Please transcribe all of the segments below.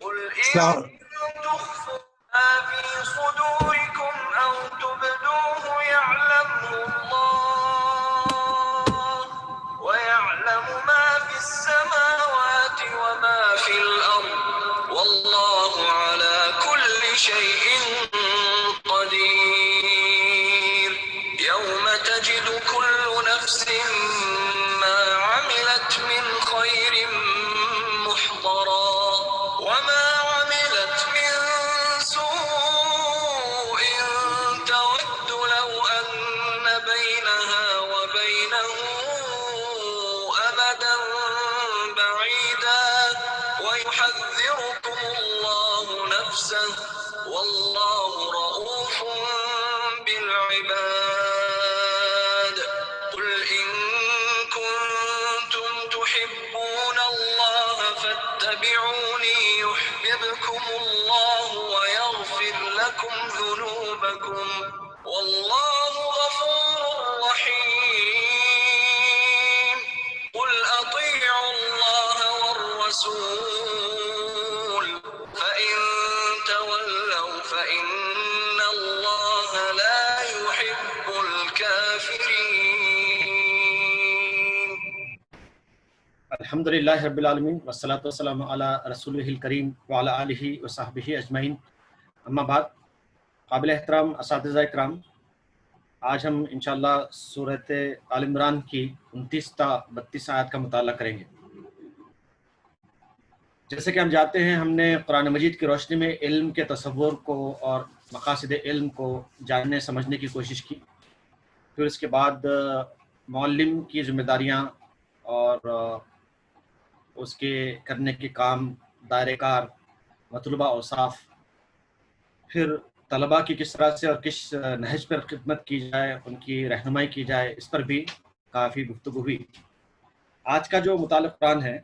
قل السلام إن تخفوا ما في صدوركم أو تبدوه يعلمه الله ويعلم ما في السماوات وما في الأرض والله على كل شيء قدير يوم تجد كل نفس ما عملت من خير محضرا وما عملت من سوء تود لو أن بينها وبينه أمدا بعيدا ويحذركم الله نفسه والله رؤوف بالعباد قل إن كنتم تحبون الله فاتبعوني يحببكم الله ويغفر لكم ذنوبكم والله غفور رحيم قل أطيعوا الله والرسول فإن تولوا فإن الله لا يحب الكافرين. الحمد للہ رب العالمین والصلاۃ والسلام علی رسولہ الکریم وعلی آلہ وصحبہ اجمعین، اما بعد. قابل احترام اساتذہ اکرام، آج ہم انشاءاللہ سورۃ آل عمران کی 29 تا 32 آیات کا مطالعہ کریں گے. جیسے کہ ہم جانتے ہیں، ہم نے قرآن مجید کی روشنی میں علم کے تصور کو اور مقاصد علم کو جاننے سمجھنے کی کوشش کی. پھر اس کے بعد معلم کی ذمہ داریاں اور اس کے کرنے کے کام، دائرہ کار، مطلوبہ اوصاف، پھر طلباء کی کس طرح سے اور کس نہج پر خدمت کی جائے، ان کی رہنمائی کی جائے، اس پر بھی کافی گفتگو ہوئی. آج کا جو مطالعہ قرآن ہے،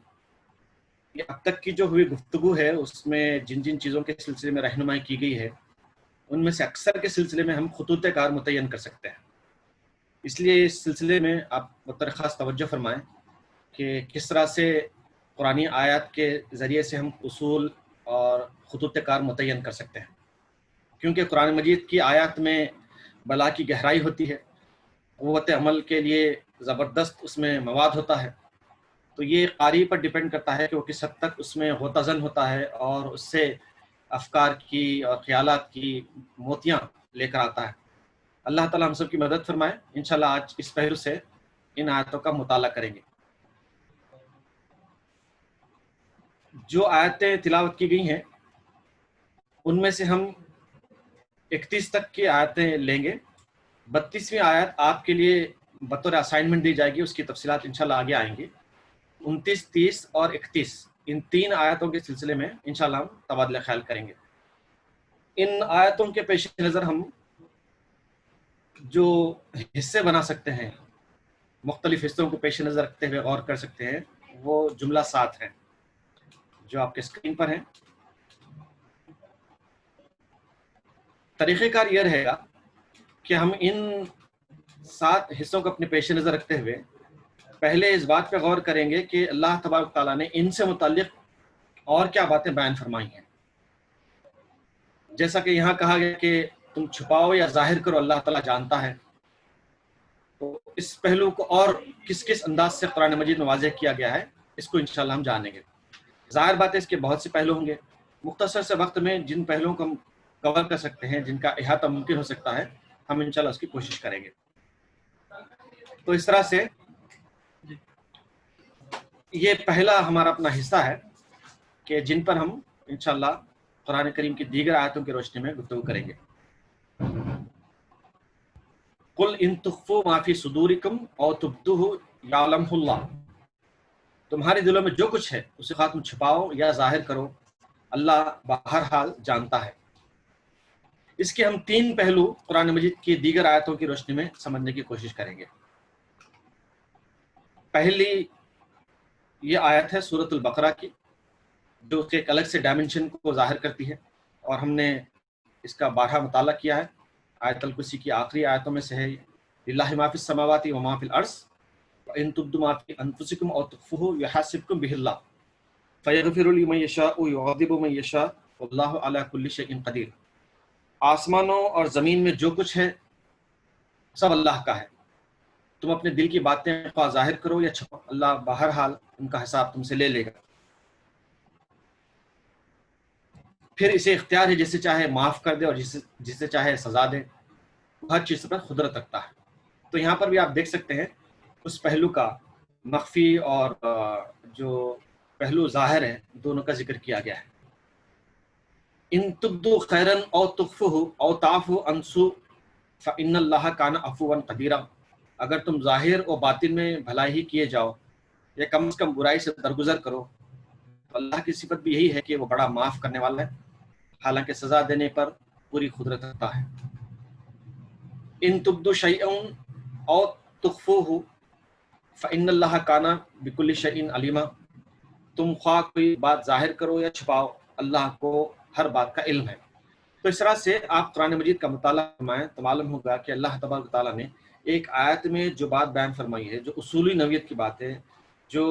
یہ اب تک کی جو ہوئی گفتگو ہے، اس میں جن جن چیزوں کے سلسلے میں رہنمائی کی گئی ہے، ان میں سے اکثر کے سلسلے میں ہم خطوط کار متعین کر سکتے ہیں. اس لیے اس سلسلے میں آپ بطرخاص توجہ فرمائیں کہ کس طرح سے قرآنی آیات کے ذریعے سے ہم اصول اور خطوط کار متعین کر سکتے ہیں، کیونکہ قرآن مجید کی آیات میں بلا کی گہرائی ہوتی ہے، قوت عمل کے لیے زبردست اس میں مواد ہوتا ہے. تو یہ قاری پر ڈیپینڈ کرتا ہے کہ وہ کس حد تک اس میں غوطہ زن ہوتا ہے اور اس سے افکار کی اور خیالات کی موتیاں لے کر آتا ہے. اللہ تعالیٰ ہم سب کی مدد فرمائے. انشاءاللہ آج اس پہلو سے ان آیتوں کا مطالعہ کریں گے. جو آیتیں تلاوت کی گئی ہیں، ان میں سے ہم 31 تک کی آیتیں لیں گے. 32ویں آیت آپ کے لیے بطور اسائنمنٹ دی جائے گی، اس کی تفصیلات انشاءاللہ آگے آئیں گی. 29، 30 اور 31 ان 3 آیتوں کے سلسلے میں انشاءاللہ ہم تبادلہ خیال کریں گے. ان آیتوں کے پیش نظر ہم جو حصے بنا سکتے ہیں، مختلف حصوں کو پیش نظر رکھتے ہوئے غور کر سکتے ہیں، وہ جملہ 7 ہیں جو آپ کے اسکرین پر ہیں. طریقہ کار یہ رہے گا کہ ہم ان 7 حصوں کو اپنے پیش نظر رکھتے ہوئے پہلے اس بات پہ غور کریں گے کہ اللہ تبارک تعالیٰ نے ان سے متعلق اور کیا باتیں بیان فرمائی ہیں. جیسا کہ یہاں کہا گیا کہ تم چھپاؤ یا ظاہر کرو، اللہ تعالیٰ جانتا ہے. تو اس پہلو کو اور کس کس انداز سے قرآن مجید میں واضح کیا گیا ہے، اس کو انشاءاللہ ہم جانیں گے. ظاہر بات ہے اس کے بہت سے پہلو ہوں گے. مختصر سے وقت میں جن پہلوؤں کو ہم کور کر سکتے ہیں، جن کا احاطہ ممکن ہو سکتا ہے، ہم انشاءاللہ اس کی کوشش کریں گے. تو اس طرح سے یہ پہلا ہمارا اپنا حصہ ہے کہ جن پر ہم انشاءاللہ قرآن کریم کی دیگر آیتوں کی روشنی میں گفتگو کریں گے. قل ان تخفوا ما فی صدورکم او تبدوہ یعلمہ اللہ. تمہارے دلوں میں جو کچھ ہے اسے خواہ تم چھپاؤ یا ظاہر کرو، اللہ بہرحال جانتا ہے. اس کے ہم 3 پہلو قرآن مجید کی دیگر آیتوں کی روشنی میں سمجھنے کی کوشش کریں گے. پہلی یہ آیت ہے سورۃ البقرہ کی، جو اس کے ایک الگ سے ڈائمنشن کو ظاہر کرتی ہے، اور ہم نے اس کا بارہا مطالعہ کیا ہے. آیت الکرسی کی آخری آیتوں میں سے ہے للہ ما فی السماوات وما فی الارض وان تبدوا ما فی انفسکم او تخفوہ یحاسبکم بہ اللہ. فَيَغْفِرُ لِمَن يَشَاءُ وَيُعَذِّبُ مَن يَشَاءُ وَاللَّهُ عَلَى كُلِّ شَيْءٍ قدیر۔ آسمانوں اور زمین میں جو کچھ ہے سب اللہ کا ہے، تم اپنے دل کی باتیں خواہ ظاہر کرو یا چھپاؤ، اللہ بہرحال ان کا حساب تم سے لے لے گا۔ پھر اسے اختیار ہے جسے چاہے معاف کر دے اور جسے چاہے سزا دے، وہ ہر چیز پر قدرت رکھتا ہے۔ تو یہاں پر بھی آپ دیکھ سکتے ہیں اس پہلو کا، مخفی اور جو پہلو ظاہر ہے، دونوں کا ذکر کیا گیا ہے۔ ان تبدو خیرن او تخفہ او تعفو عن سوء فإن اللہ کان عفوا قدیرا، اگر تم ظاہر و باطن میں بھلائی ہی کیے جاؤ یا کم از کم برائی سے درگزر کرو، تو اللہ کی صفت بھی یہی ہے کہ وہ بڑا معاف کرنے والا ہے، حالانکہ سزا دینے پر پوری قدرت رکھتا ہے۔ ان تبدو شیئا او تخفوہ فإن اللہ کان بکل شیء علیما، تم خواہ کوئی بات ظاہر کرو یا چھپاؤ، اللہ کو ہر بات کا علم ہے۔ تو اس طرح سے آپ قرآن مجید کا مطالعہ فرمائیں تو معلوم ہوگا کہ اللہ تبارک و تعالیٰ نے ایک آیت میں جو بات بیان فرمائی ہے، جو اصولی نوعیت کی بات ہے، جو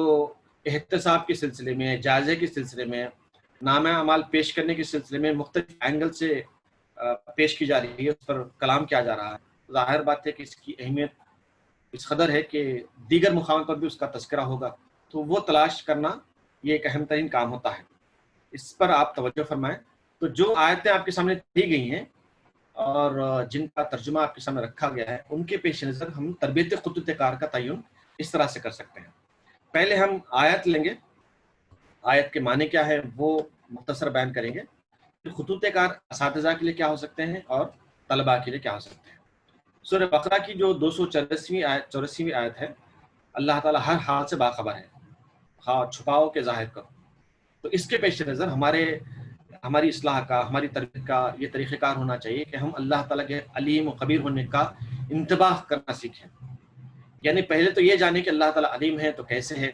احتساب کے سلسلے میں، جائزے کے سلسلے میں، نامہ اعمال پیش کرنے کے سلسلے میں مختلف اینگل سے پیش کی جا رہی ہے، اس پر کلام کیا جا رہا ہے، ظاہر بات ہے کہ اس کی اہمیت اس قدر ہے کہ دیگر مقامات پر بھی اس کا تذکرہ ہوگا، تو وہ تلاش کرنا یہ ایک اہم ترین کام ہوتا ہے، اس پر آپ توجہ فرمائیں۔ تو جو آیتیں آپ کے سامنے دی گئی ہیں اور جن کا ترجمہ آپ کے سامنے رکھا گیا ہے، ان کے پیش نظر ہم تربیت خطوط کار کا تعین اس طرح سے کر سکتے ہیں۔ پہلے ہم آیت لیں گے، آیت کے معنی کیا ہے وہ مختصر بیان کریں گے، پھر خطوط کار اساتذہ کے لیے کیا ہو سکتے ہیں اور طلباء کے لیے کیا ہو سکتے ہیں۔ سورہ بقرہ کی جو 284ویں آیت ہے، اللہ تعالیٰ ہر حال سے باخبر ہے، خواہ چھپاؤ کے ظاہر کرو، تو اس کے پیش نظر ہماری اصلاح کا، ہماری تربیت کا یہ طریقہ کار ہونا چاہیے کہ ہم اللہ تعالیٰ کے علیم و خبیر ہونے کا انتباہ کرنا سیکھیں۔ یعنی پہلے تو یہ جانیں کہ اللہ تعالیٰ علیم ہے تو کیسے ہے،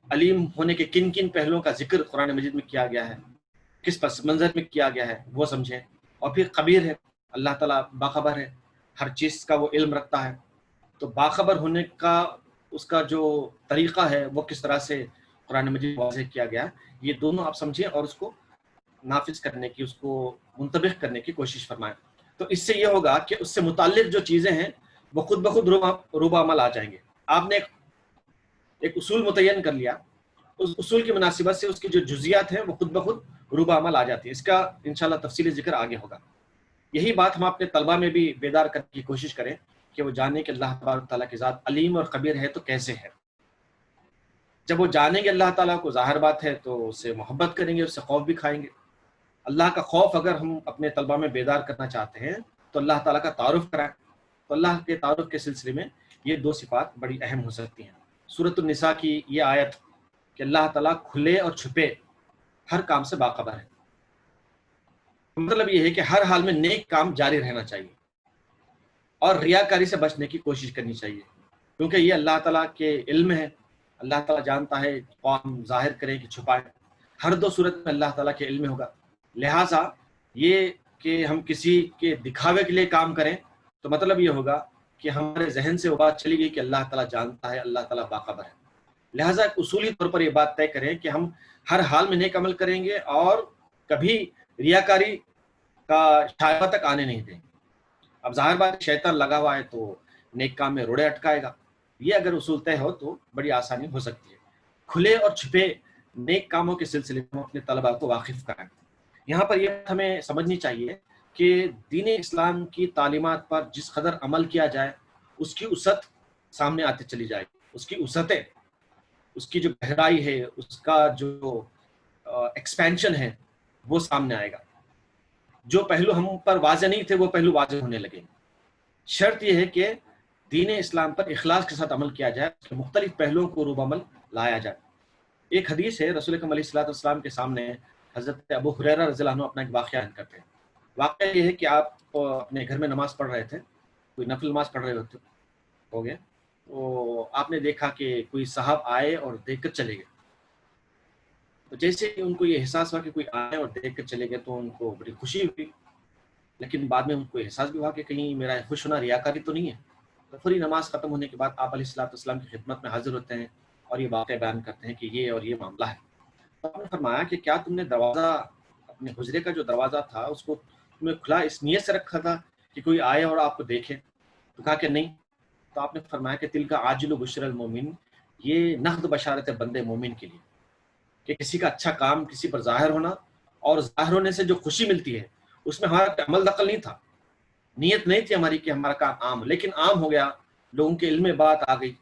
علیم ہونے کے کن کن پہلوؤں کا ذکر قرآن مجید میں کیا گیا ہے، کس پس منظر میں کیا گیا ہے وہ سمجھیں، اور پھر خبیر ہے، اللہ تعالیٰ باخبر ہے، ہر چیز کا وہ علم رکھتا ہے، تو باخبر ہونے کا اس کا جو طریقہ ہے وہ کس طرح سے قرآن مجید واضح کیا گیا، یہ دونوں آپ سمجھیں اور اس کو نافذ کرنے کی، اس کو منطبق کرنے کی کوشش فرمائیں۔ تو اس سے یہ ہوگا کہ اس سے متعلق جو چیزیں ہیں وہ خود بخود روبہ عمل آ جائیں گے۔ آپ نے ایک اصول متعین کر لیا، اس اصول کی مناسبت سے اس کی جو جزیات ہیں وہ خود بخود روبہ عمل آ جاتی ہے۔ اس کا انشاءاللہ تفصیلی ذکر آگے ہوگا۔ یہی بات ہم اپنے طلباء میں بھی بیدار کرنے کی کوشش کریں کہ وہ جانیں کہ اللہ تبارک تعالیٰ کی ذات علیم اور خبیر ہے تو کیسے ہے۔ جب وہ جانیں گے اللہ تعالیٰ کو، ظاہر بات ہے تو اس سے محبت کریں گے، اس سے خوف بھی کھائیں گے۔ اللہ کا خوف اگر ہم اپنے طلباء میں بیدار کرنا چاہتے ہیں تو اللہ تعالیٰ کا تعارف کرائیں، تو اللہ کے تعارف کے سلسلے میں یہ دو صفات بڑی اہم ہو سکتی ہیں۔ سورۃ النساء کی یہ آیت کہ اللہ تعالیٰ کھلے اور چھپے ہر کام سے باخبر ہے، مطلب یہ ہے کہ ہر حال میں نیک کام جاری رہنا چاہیے اور ریاکاری سے بچنے کی کوشش کرنی چاہیے، کیونکہ یہ اللہ تعالیٰ کے علم ہے، اللہ تعالیٰ جانتا ہے ہم ظاہر کریں کہ چھپائیں، ہر دو صورت میں اللہ تعالیٰ کے علم ہوگا۔ لہٰذا یہ کہ ہم کسی کے دکھاوے کے لیے کام کریں تو مطلب یہ ہوگا کہ ہمارے ذہن سے وہ بات چلی گئی کہ اللہ تعالیٰ جانتا ہے، اللہ تعالیٰ باخبر ہے۔ لہٰذا اصولی طور پر یہ بات طے کریں کہ ہم ہر حال میں نیک عمل کریں گے اور کبھی ریاکاری کا شائبہ تک آنے نہیں دیں گے۔ اب ظاہر بات شیطان لگا ہوا ہے تو نیک کام میں روڑے اٹکائے گا، یہ اگر اصول طے ہو تو بڑی آسانی ہو سکتی ہے۔ کھلے اور چھپے نیک کاموں کے سلسلے میں اپنے طلباء کو واقف کرائیں۔ یہاں پر یہ ہمیں سمجھنی چاہیے کہ دین اسلام کی تعلیمات پر جس قدر عمل کیا جائے اس کی وسعت سامنے آتی چلی جائے گی، اس کی وسعتیں، اس کی جو گہرائی ہے، اس کا جو ایکسپینشن ہے وہ سامنے آئے گا۔ جو پہلو ہم پر واضح نہیں تھے وہ پہلو واضح ہونے لگیں گے۔ شرط یہ ہے کہ دین اسلام پر اخلاص کے ساتھ عمل کیا جائے، اس کے مختلف پہلوؤں کو روب عمل لایا جائے۔ ایک حدیث ہے، رسول اکرم علیہ الصلوۃ والسلام کے سامنے حضرت ابو ہریرہ رضی اللہ عنہ اپنا ایک واقعہ بیان کرتے ہیں۔ واقعہ یہ ہے کہ آپ اپنے گھر میں نماز پڑھ رہے تھے، کوئی نفل نماز پڑھ رہے ہو گئے، تو آپ نے دیکھا کہ کوئی صاحب آئے اور دیکھ کر چلے گئے۔ تو جیسے ان کو یہ احساس ہوا کہ کوئی آئے اور دیکھ کر چلے گئے تو ان کو بڑی خوشی ہوئی، لیکن بعد میں ان کو احساس بھی ہوا کہ کہیں میرا خوش ہونا ریاکاری تو نہیں ہے۔ تو پوری نماز ختم ہونے کے بعد آپ علیہ الصلوۃ والسلام کی خدمت میں حاضر ہوتے ہیں اور یہ واقعہ بیان کرتے ہیں کہ یہ اور یہ معاملہ ہے۔ تو آپ نے فرمایا کہ کیا تم نے دروازہ، اپنے حجرے کا جو دروازہ تھا اس کو تم نے کھلا اس نیت سے رکھا تھا کہ کوئی آئے اور آپ کو دیکھے؟ تو کہا کہ نہیں. تو آپ نے فرمایا کہ تل کا عاجل و بشر المومن، یہ نقد بشارت ہے بندے مومن کے لیے، کہ کسی کا اچھا کام کسی پر ظاہر ہونا، اور ظاہر ہونے سے جو خوشی ملتی ہے اس میں ہمارا عمل دخل نہیں تھا، نیت نہیں تھی ہماری کہ ہمارا کام عام، لیکن عام ہو گیا، لوگوں کے علم میں بات آ گئی.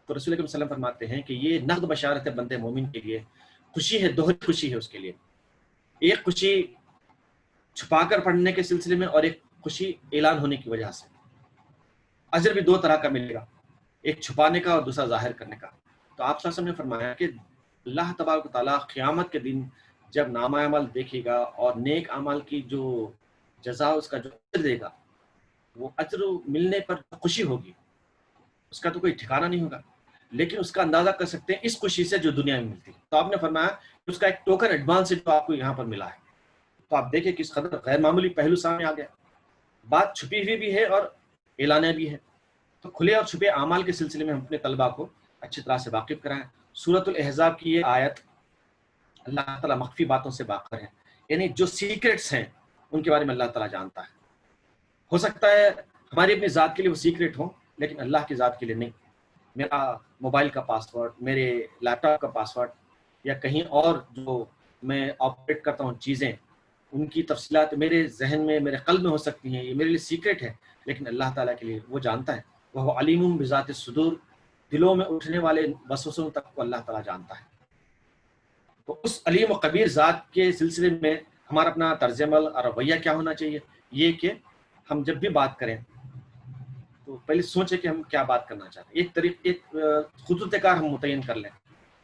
تو رسول اکرم صلی اللہ علیہ وسلم فرماتے ہیں کہ یہ نقد بشارت ہے بندے مومن کے لیے، خوشی ہے، دوہری خوشی ہے اس کے لیے. ایک خوشی چھپا کر پڑھنے کے سلسلے میں، اور ایک خوشی اعلان ہونے کی وجہ سے. اجر بھی دو طرح کا ملے گا، ایک چھپانے کا اور دوسرا ظاہر کرنے کا. تو آپ صلی اللہ علیہ وسلم نے فرمایا کہ اللہ تبارک و تعالیٰ قیامت کے دن جب نامہ عمل دیکھے گا اور نیک اعمال کی جو جزا، اس کا جو اجر دے گا، وہ اجر ملنے پر خوشی ہوگی، اس کا تو کوئی ٹھکانہ نہیں ہوگا، لیکن اس کا اندازہ کر سکتے ہیں اس خوشی سے جو دنیا میں ملتی ہے. تو آپ نے فرمایا کہ اس کا ایک ٹوکن ایڈوانس جو آپ کو یہاں پر ملا ہے. تو آپ دیکھیں کس قدر غیر معمولی پہلو سامنے آ گیا. بات چھپی ہوئی بھی ہے اور اعلانیہ بھی ہے. تو کھلے اور چھپے اعمال کے سلسلے میں ہم اپنے طلباء کو اچھی طرح سے واقف کرائیں. سورۃ الاحزاب کی یہ آیت اللہ تعالیٰ مخفی باتوں سے باخبر ہے، یعنی جو سیکرٹس ہیں ان کے بارے میں اللہ تعالیٰ جانتا ہے. ہو سکتا ہے ہماری اپنی ذات کے لیے وہ سیکرٹ ہوں، لیکن اللہ کی ذات کے لیے نہیں. میرا موبائل کا پاسورڈ، میرے لیپ ٹاپ کا پاسورڈ، یا کہیں اور جو میں آپریٹ کرتا ہوں چیزیں، ان کی تفصیلات میرے ذہن میں، میرے قلب میں ہو سکتی ہیں، یہ میرے لیے سیکرٹ ہے، لیکن اللہ تعالیٰ کے لیے وہ جانتا ہے. وہ علیم بذات الصدور، دلوں میں اٹھنے والے وسوسوں تک کو اللہ تعالیٰ جانتا ہے. تو اس علیم و قبیر ذات کے سلسلے میں ہمارا اپنا طرز عمل اور رویہ کیا ہونا چاہیے؟ یہ کہ ہم جب بھی بات کریں تو پہلے سوچیں کہ ہم کیا بات کرنا چاہتے ہیں، ایک خطوط کار ہم متعین کر لیں.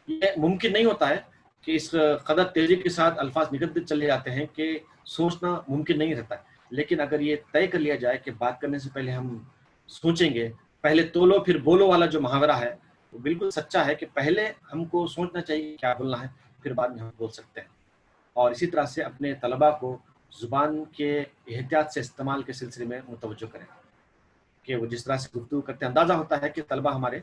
یہ ممکن نہیں ہوتا ہے کہ اس قدر تیزی کے ساتھ الفاظ نکلتے چلے جاتے ہیں کہ سوچنا ممکن نہیں رہتا ہے. لیکن اگر یہ طے کر لیا جائے کہ بات کرنے سے پہلے ہم سوچیں گے، پہلے تولو پھر بولو والا جو محاورہ ہے وہ بالکل سچا ہے، کہ پہلے ہم کو سوچنا چاہیے کیا بولنا ہے، پھر بعد میں ہم بول سکتے ہیں. اور اسی طرح سے اپنے طلباء کو زبان کے احتیاط سے استعمال کے سلسلے میں متوجہ کریں، کہ وہ جس طرح سے گفتگو کرتے ہیں اندازہ ہوتا ہے کہ طلباء ہمارے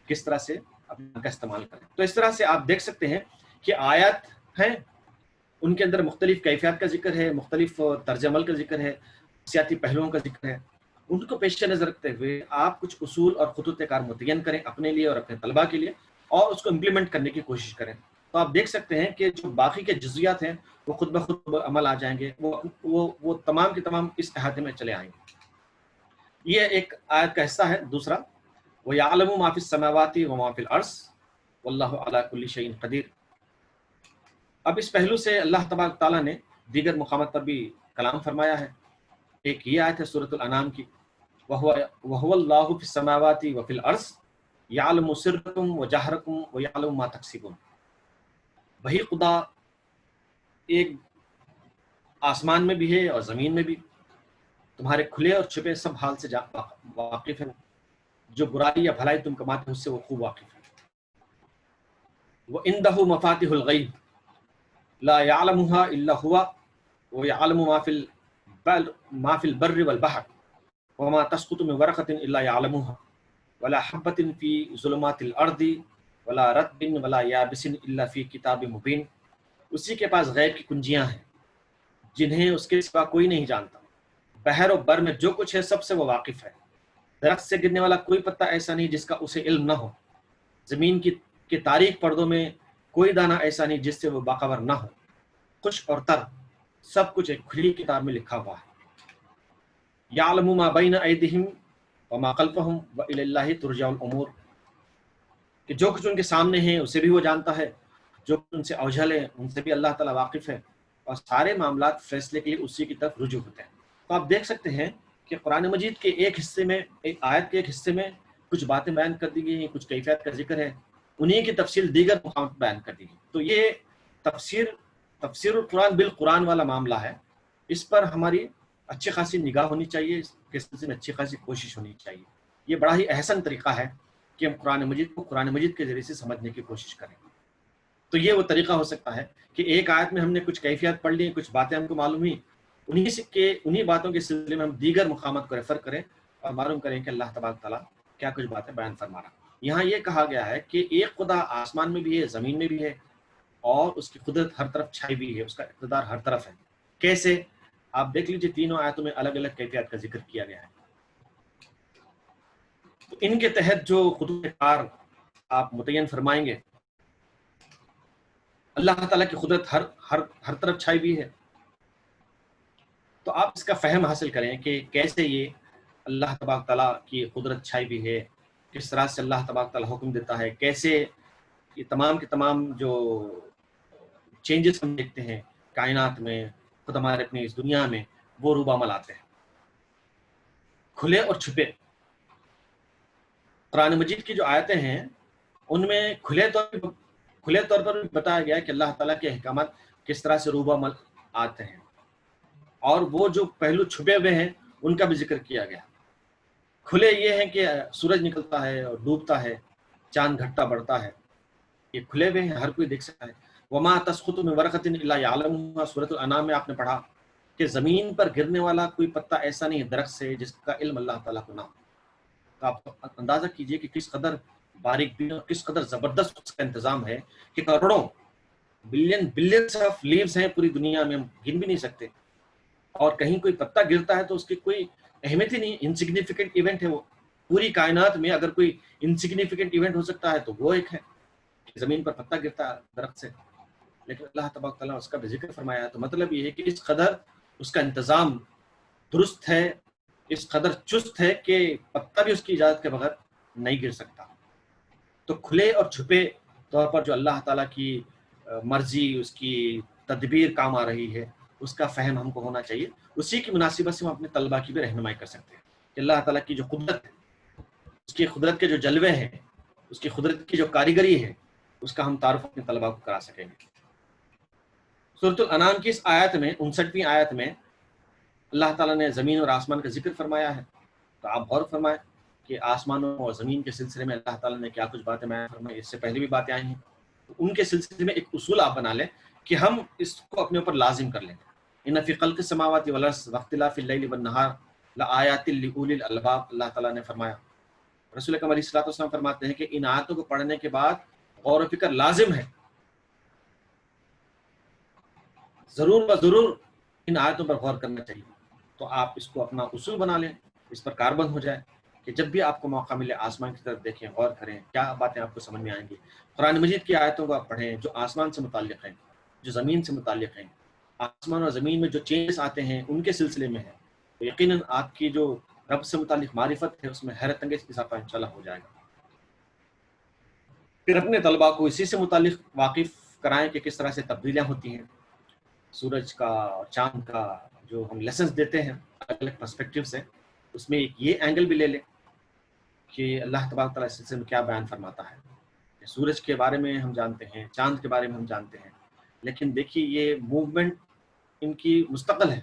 کس طرح سے اپنا کا استعمال کریں. تو اس طرح سے آپ دیکھ سکتے ہیں کہ آیات ہیں، ان کے اندر مختلف کیفیات کا ذکر ہے، مختلف طرز عمل کا ذکر ہے، سیاسی پہلوؤں کا ذکر ہے. ان کو پیش نظر رکھتے ہوئے آپ کچھ اصول اور خطوط کار متعین کریں اپنے لیے اور اپنے طلباء کے لیے، اور اس کو امپلیمنٹ کرنے کی کوشش کریں. تو آپ دیکھ سکتے ہیں کہ جو باقی کے جزیات ہیں وہ خود بخود عمل آ جائیں گے، وہ تمام کے تمام اس احاطے میں چلے آئیں گے. یہ ایک آیت کا حصہ ہے. دوسرا، وَيَعْلَمُ مَا فِي السَّمَاوَاتِ وَمَا فِي الْأَرْضِ وَاللَّهُ عَلَى كُلِّ شَيْءٍ قَدِيرٌ. اب اس پہلو سے اللہ تبارک تعالیٰ نے دیگر مقامات پر بھی کلام فرمایا ہے. ایک یہ آیت ہے سورۃ الانعام کی، وَهُوَ اللَّهُ فِي السَّمَاوَاتِ وَفِي الْأَرْضِ يَعْلَمُ سِرَّكُمْ وَجَهْرَكُمْ وَيَعْلَمُ مَا تَكْسِبُونَ. وہی خدا ایک آسمان میں بھی ہے اور زمین میں بھی، تمہارے کھلے اور چھپے سب حال سے واقف ہے. جو برائی یا بھلائی تم کماتے ہو اس سے وہ خوب واقف ہے. وَعِندَهُ مَفَاتِحُ الْغَيْبِ لا يعلمها الا هو ويعلم ما في البر والبحر وما تسقط من ورقة الا يعلمها ولا حبة في ظلمات الارض ولا رطب ولا يابس الا في كتاب مبين. اسی کے پاس غیب کی کنجیاں ہیں جنہیں اس کے سوا کوئی نہیں جانتا. بحر و بر میں جو کچھ ہے سب سے وہ واقف ہے. درخت سے گرنے والا کوئی پتا ایسا نہیں جس کا اسے علم نہ ہو. زمین کے تاریک پردوں میں کوئی دانہ ایسا نہیں جس سے وہ باخبر نہ ہو. خشک اور تر سب کچھ ایک کھلی کتاب میں لکھا ہوا ہے. یعلم ما بین ایدیہم وما خلفہم وإلی اللہ ترجع الامور. کہ جو کچھ ان کے سامنے ہیں اسے بھی وہ جانتا ہے، جو ان سے اوجھل ہے ان سے بھی اللہ تعالیٰ واقف ہے، اور سارے معاملات فیصلے کے لیے اسی کی طرف رجوع ہوتے ہیں. تو آپ دیکھ سکتے ہیں کہ قرآن مجید کے ایک حصے میں، ایک آیت کے ایک حصے میں کچھ باتیں بیان کر دی گئی ہیں، کچھ کیفیات کا ذکر ہے، انہی کی تفصیل دیگر مقامات بیان کر دی گئی. تو یہ تفسیر القرآن بالقرآن والا معاملہ ہے. اس پر ہماری اچھی خاصی نگاہ ہونی چاہیے، اس کے سلسلے میں اچھی خاصی کوشش ہونی چاہیے. یہ بڑا ہی احسن طریقہ ہے کہ ہم قرآن مجید کو قرآن مجید کے ذریعے سے سمجھنے کی کوشش کریں. تو یہ وہ طریقہ ہو سکتا ہے کہ ایک آیت میں ہم نے کچھ کیفیات پڑھ لی، کچھ باتیں ہم کو معلوم ہوئی، انہی باتوں کے سلسلے میں ہم دیگر مقامات کو ریفر کریں اور معلوم کریں کہ اللہ تبارک تعالیٰ کیا کچھ باتیں بیان فرما رہا. یہاں یہ کہا گیا ہے کہ ایک خدا آسمان میں بھی ہے، زمین میں بھی ہے، اور اس کی قدرت ہر طرف چھائی ہوئی ہے، اس کا اقتدار ہر طرف ہے۔ کیسے؟ آپ دیکھ لیجیے تینوں آیتوں میں الگ الگ کیفیات کا ذکر کیا گیا ہے۔ تو ان کے تحت جو قدرت کار آپ متعین فرمائیں گے، اللہ تعالیٰ کی قدرت ہر طرف چھائی ہوئی ہے، تو آپ اس کا فہم حاصل کریں کہ کیسے یہ اللہ تبارک تعالیٰ کی قدرت چھائی ہوئی ہے، کس طرح سے اللہ تبارک تعالیٰ حکم دیتا ہے، کیسے یہ تمام کے تمام جو چینجز ہم دیکھتے ہیں کائنات میں، خود ہمارے اپنی اس دنیا میں، وہ روب عمل آتے ہیں کھلے اور چھپے۔ قرآن مجید کی جو آیتیں ہیں ان میں کھلے طور پر بتایا گیا ہے کہ اللہ تعالیٰ کے احکامات کس طرح سے روب عمل آتے ہیں، اور وہ جو پہلو چھپے ہوئے ہیں ان کا بھی ذکر کیا گیا۔ کھلے یہ ہیں کہ سورج نکلتا ہے اور ڈوبتا ہے، چاند گھٹتا بڑھتا ہے، یہ کھلے ہوئے ہیں، ہر کوئی دیکھ سکتا ہے۔ وما تسقط من ورقۃ الا یعلمها، سورۃ الانعام میں آپ نے پڑھا کہ زمین پر گرنے والا کوئی پتا ایسا نہیں ہے درخت سے جس کا علم اللہ تعالیٰ کو نہ ہو۔ تو آپ اندازہ کیجئے کہ کس قدر باریک بین اور کس قدر زبردست اس کا انتظام ہے کہ کروڑوں بلینس آف لیوز ہیں پوری دنیا میں، ہم گن بھی نہیں سکتے، اور کہیں کوئی پتا گرتا ہے تو اس کی کوئی اہمیت ہی نہیں، انسگنیفیکنٹ ایونٹ ہے وہ۔ پوری کائنات میں اگر کوئی انسگنیفیکنٹ ایونٹ ہو سکتا ہے تو وہ ایک ہے کہ زمین پر پتا گرتا ہے درخت سے، لیکن اللہ تبارک تعالیٰ اس کا بھی ذکر فرمایا۔ تو مطلب یہ ہے کہ اس قدر اس کا انتظام درست ہے، اس قدر چست ہے کہ پتا بھی اس کی اجازت کے بغیر نہیں گر سکتا۔ تو کھلے اور چھپے طور پر جو اللہ تعالیٰ کی مرضی، اس کی تدبیر کام آ رہی ہے، اس کا فہم ہم کو ہونا چاہیے۔ اسی کی مناسبت سے ہم اپنے طلباء کی بھی رہنمائی کر سکتے ہیں کہ اللہ تعالیٰ کی جو قدرت ہے، اس کی قدرت کے جو جلوے ہیں، اس کی قدرت کی جو کاریگری ہے، اس کا ہم تعارف اپنے طلباء کو کرا سکیں گے۔ سورۃ الانعام کی اس آیت میں 59ویں آیت میں اللہ تعالیٰ نے زمین اور آسمان کا ذکر فرمایا ہے۔ تو آپ غور فرمائیں کہ آسمانوں اور زمین کے سلسلے میں اللہ تعالیٰ نے کیا کچھ باتیں بیان فرمائی، اس سے پہلے بھی باتیں آئی ہیں، تو ان کے سلسلے میں ایک اصول آپ بنا لیں کہ ہم اس کو اپنے اوپر لازم کر لیں۔ ان فی خلق السماوات والارض واختلاف اللیل والنہار لآیات لأولی الالباب، اللہ تعالیٰ نے فرمایا۔ رسول اکرم علیہ الصلوۃ والسلام فرماتے ہیں کہ ان آیتوں کو پڑھنے کے بعد غور و فکر لازم ہے، ضرور و ضرور ان آیتوں پر غور کرنا چاہیے۔ تو آپ اس کو اپنا اصول بنا لیں، اس پر کاربند ہو جائے کہ جب بھی آپ کو موقع ملے آسمان کی طرف دیکھیں، غور کریں، کیا باتیں آپ کو سمجھ میں آئیں گی۔ قرآن مجید کی آیتوں کو آپ پڑھیں جو آسمان سے متعلق ہیں، جو زمین سے متعلق ہیں، آسمان اور زمین میں جو چینجز آتے ہیں ان کے سلسلے میں ہے، تو یقیناً آپ کی جو رب سے متعلق معرفت ہے اس میں حیرت انگیز اضافہ انشاءاللہ ہو جائے گا۔ پھر اپنے طلباء کو اسی سے متعلق واقف کرائیں کہ کس طرح سے تبدیلیاں ہوتی ہیں، سورج کا اور چاند کا جو ہم لیسنز دیتے ہیں الگ الگ پرسپیکٹیو سے، اس میں ایک یہ اینگل بھی لے لیں کہ اللہ تبارک تعالیٰ اس سلسلے میں کیا بیان فرماتا ہے۔ کہ سورج کے بارے میں ہم جانتے ہیں، چاند کے بارے میں ہم جانتے ہیں، لیکن دیکھیے یہ موومنٹ ان کی مستقل ہے،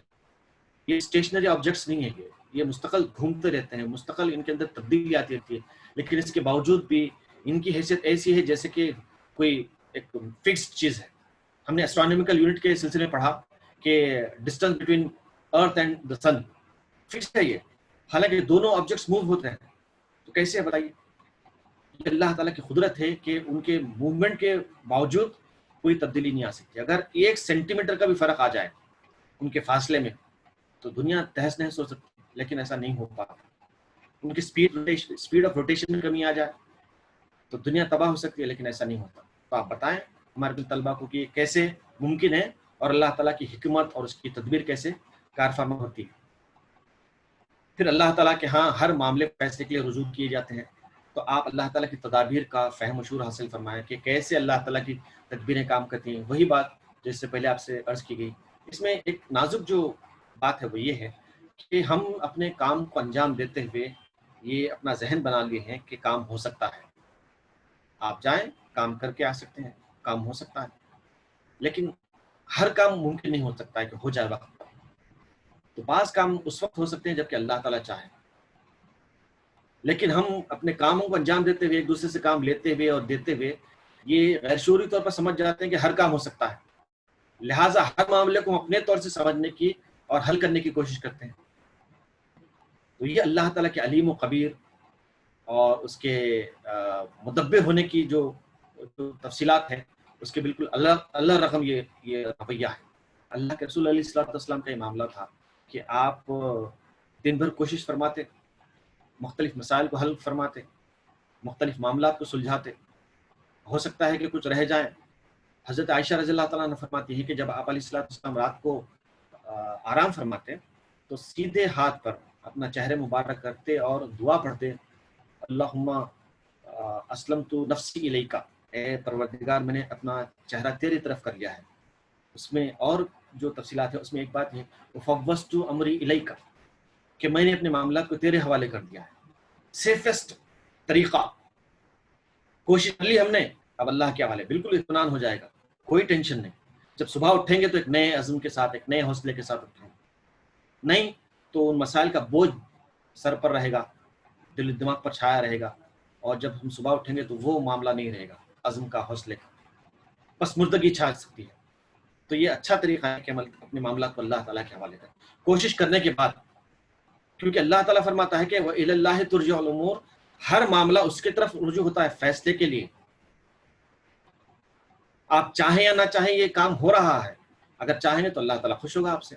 یہ اسٹیشنری آبجیکٹس نہیں ہے، یہ مستقل گھومتے رہتے ہیں، مستقل ان کے اندر تبدیلی آتی رہتی ہے، لیکن اس کے باوجود بھی ان کی حیثیت ایسی ہے جیسے کہ کوئی ایک فکسڈ چیز ہے۔ ہم نے اسٹرانومیکل یونٹ کے سلسلے میں پڑھا کہ distance between earth and the sun fixed ہے یہ، حالانکہ دونوں آبجیکٹس موو ہوتے ہیں، تو کیسے ہے بتائیے؟ یہ اللہ تعالیٰ کی قدرت ہے کہ ان کے موومنٹ کے باوجود کوئی تبدیلی نہیں آ سکتی۔ اگر 1 سینٹی میٹر کا بھی فرق آ جائے ان کے فاصلے میں تو دنیا تہس نہس ہو سکتی، لیکن ایسا نہیں ہو پاتا۔ ان کی اسپیڈ آف روٹیشن میں کمی آ جائے تو دنیا تباہ ہو سکتی ہے، لیکن ایسا نہیں ہوتا۔ تو آپ بتائیں ہمارے طلباء کو کہ کیسے ممکن ہے، اور اللہ تعالیٰ کی حکمت اور اس کی تدبیر کیسے کار فرما ہوتی ہے۔ پھر اللہ تعالیٰ کے ہاں ہر معاملے فیصلے کے لیے رجوع کیے جاتے ہیں، تو آپ اللہ تعالیٰ کی تدابیر کا فہم و شعور حاصل فرمائیں کہ کیسے اللہ تعالیٰ کی تدبیریں کام کرتی ہیں۔ وہی بات جس سے پہلے آپ سے عرض کی گئی، اس میں ایک نازک جو بات ہے وہ یہ ہے کہ ہم اپنے کام کو انجام دیتے ہوئے یہ اپنا ذہن بنا لیے ہیں کہ کام ہو سکتا ہے، آپ جائیں کام کر کے آ سکتے ہیں، کام ہو سکتا ہے، لیکن ہر کام ممکن نہیں ہو سکتا ہے کہ ہو جائے وقت پر۔ تو بعض کام اس وقت ہو سکتے ہیں جبکہ اللہ تعالیٰ چاہے، لیکن ہم اپنے کاموں کو انجام دیتے ہوئے، ایک دوسرے سے کام لیتے ہوئے اور دیتے ہوئے یہ غیر شعوری طور پر سمجھ جاتے ہیں کہ ہر کام ہو سکتا ہے، لہٰذا ہر معاملے کو اپنے طور سے سمجھنے کی اور حل کرنے کی کوشش کرتے ہیں۔ تو یہ اللہ تعالیٰ کے علیم و خبیر اور اس کے مدبر ہونے کی جو تفصیلات ہیں، اس کے بالکل اللہ رقم یہ رویہ ہے. اللہ کے رسول علیہ السلام کا یہ معاملہ تھا کہ آپ دن بھر کوشش فرماتے، مختلف مسائل کو حل فرماتے، مختلف معاملات کو سلجھاتے. ہو سکتا ہے کہ کچھ رہ جائیں. حضرت عائشہ رضی اللہ تعالیٰ عنہ فرماتی ہے کہ جب آپ علیہ السلام رات کو آرام فرماتے تو سیدھے ہاتھ پر اپنا چہرے مبارک کرتے اور دعا پڑھتے، اللہم اسلمت نفسی الیکا، اے پروردگار میں نے اپنا چہرہ تیری طرف کر لیا ہے. اس میں اور جو تفصیلات ہیں اس میں ایک بات ہے وفوضت امری الیکا، کہ میں نے اپنے معاملات کو تیرے حوالے کر دیا ہے. سیفسٹ طریقہ، کوشش کر لی ہم نے، اب اللہ کے حوالے، بالکل اطمینان ہو جائے گا، کوئی ٹینشن نہیں. جب صبح اٹھیں گے تو ایک نئے عزم کے ساتھ، ایک نئے حوصلے کے ساتھ اٹھیں گے. نہیں تو ان مسائل کا بوجھ سر پر رہے گا، دل و دماغ پر چھایا رہے گا، اور جب ہم صبح اٹھیں گے تو وہ معاملہ نہیں رہے گا عزم کا، حوصلے کا، بس مردگی چھا سکتی ہے. تو یہ اچھا طریقہ ہے کہ اپنے معاملات کو اللہ تعالیٰ کے حوالے کریں کوشش کرنے کے بعد، کیونکہ اللہ تعالیٰ فرماتا ہے کہ وَإِلَى اللَّهِ تُرْجَعُ الْأُمُورُ، ہر معاملہ اس کی طرف رجوع ہوتا ہے فیصلے کے لیے. آپ چاہیں یا نہ چاہیں یہ کام ہو رہا ہے، اگر چاہیں گے تو اللہ تعالیٰ خوش ہوگا آپ سے.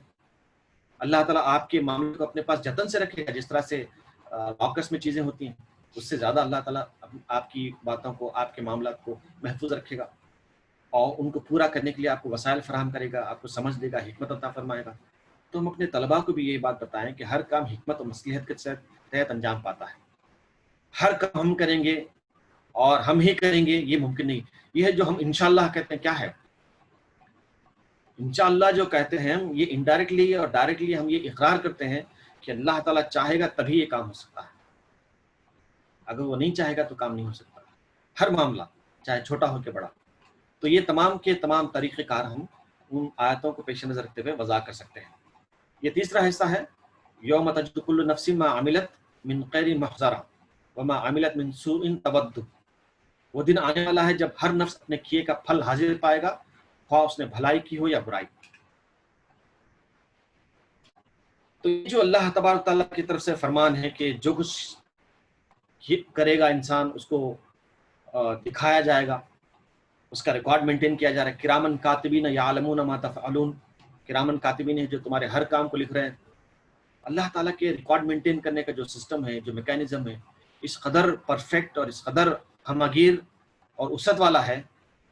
اللہ تعالیٰ آپ کے معاملے کو اپنے پاس جتن سے رکھے گا، جس طرح سے لاکس میں چیزیں ہوتی ہیں اس سے زیادہ اللہ تعالیٰ آپ کی باتوں کو، آپ کے معاملات کو محفوظ رکھے گا، اور ان کو پورا کرنے کے لیے آپ کو وسائل فراہم کرے گا، آپ کو سمجھ دے گا، حکمت عطا فرمائے گا. تو ہم اپنے طلباء کو بھی یہی بات بتائیں کہ ہر کام حکمت و مصلحت کے تحت انجام پاتا ہے. ہر کام ہم کریں گے اور ہم ہی کریں گے یہ ممکن نہیں. یہ ہے جو ہم انشاءاللہ کہتے ہیں، کیا ہے انشاءاللہ جو کہتے ہیں ہم، یہ انڈائریکٹلی اور ڈائریکٹلی ہم یہ اقرار کرتے ہیں کہ اللہ تعالیٰ چاہے گا تبھی یہ کام ہو سکتا ہے. اگر وہ نہیں چاہے گا تو کام نہیں ہو سکتا، ہر معاملہ چاہے چھوٹا ہو کہ بڑا. تو یہ تمام کے تمام طریقہ کار ہم ان آیتوں کو پیش نظر رکھتے ہوئے وضع کر سکتے ہیں. یہ تیسرا حصہ ہے یوم تجد کل نفس ما عملت من خیر محضرہ وما عملت من سوء تود. وہ دن آنے والا ہے جب ہر نفس اپنے کیے کا پھل حاضر پائے گا، خواہ اس نے بھلائی کی ہو یا برائی. تو یہ جو اللہ تبارک تعالیٰ کی طرف سے فرمان ہے کہ جو کچھ کرے گا انسان اس کو دکھایا جائے گا، اس کا ریکارڈ مینٹین کیا جا رہا ہے. کرامن کاتبین یعلمون ما تفعلون، کرامن کاتبین ہیں جو تمہارے ہر کام کو لکھ رہے ہیں. اللہ تعالیٰ کے ریکارڈ مینٹین کرنے کا جو سسٹم ہے، جو میکینزم ہے، اس قدر پرفیکٹ اور اس قدر ہمگیر اور وسعت والا ہے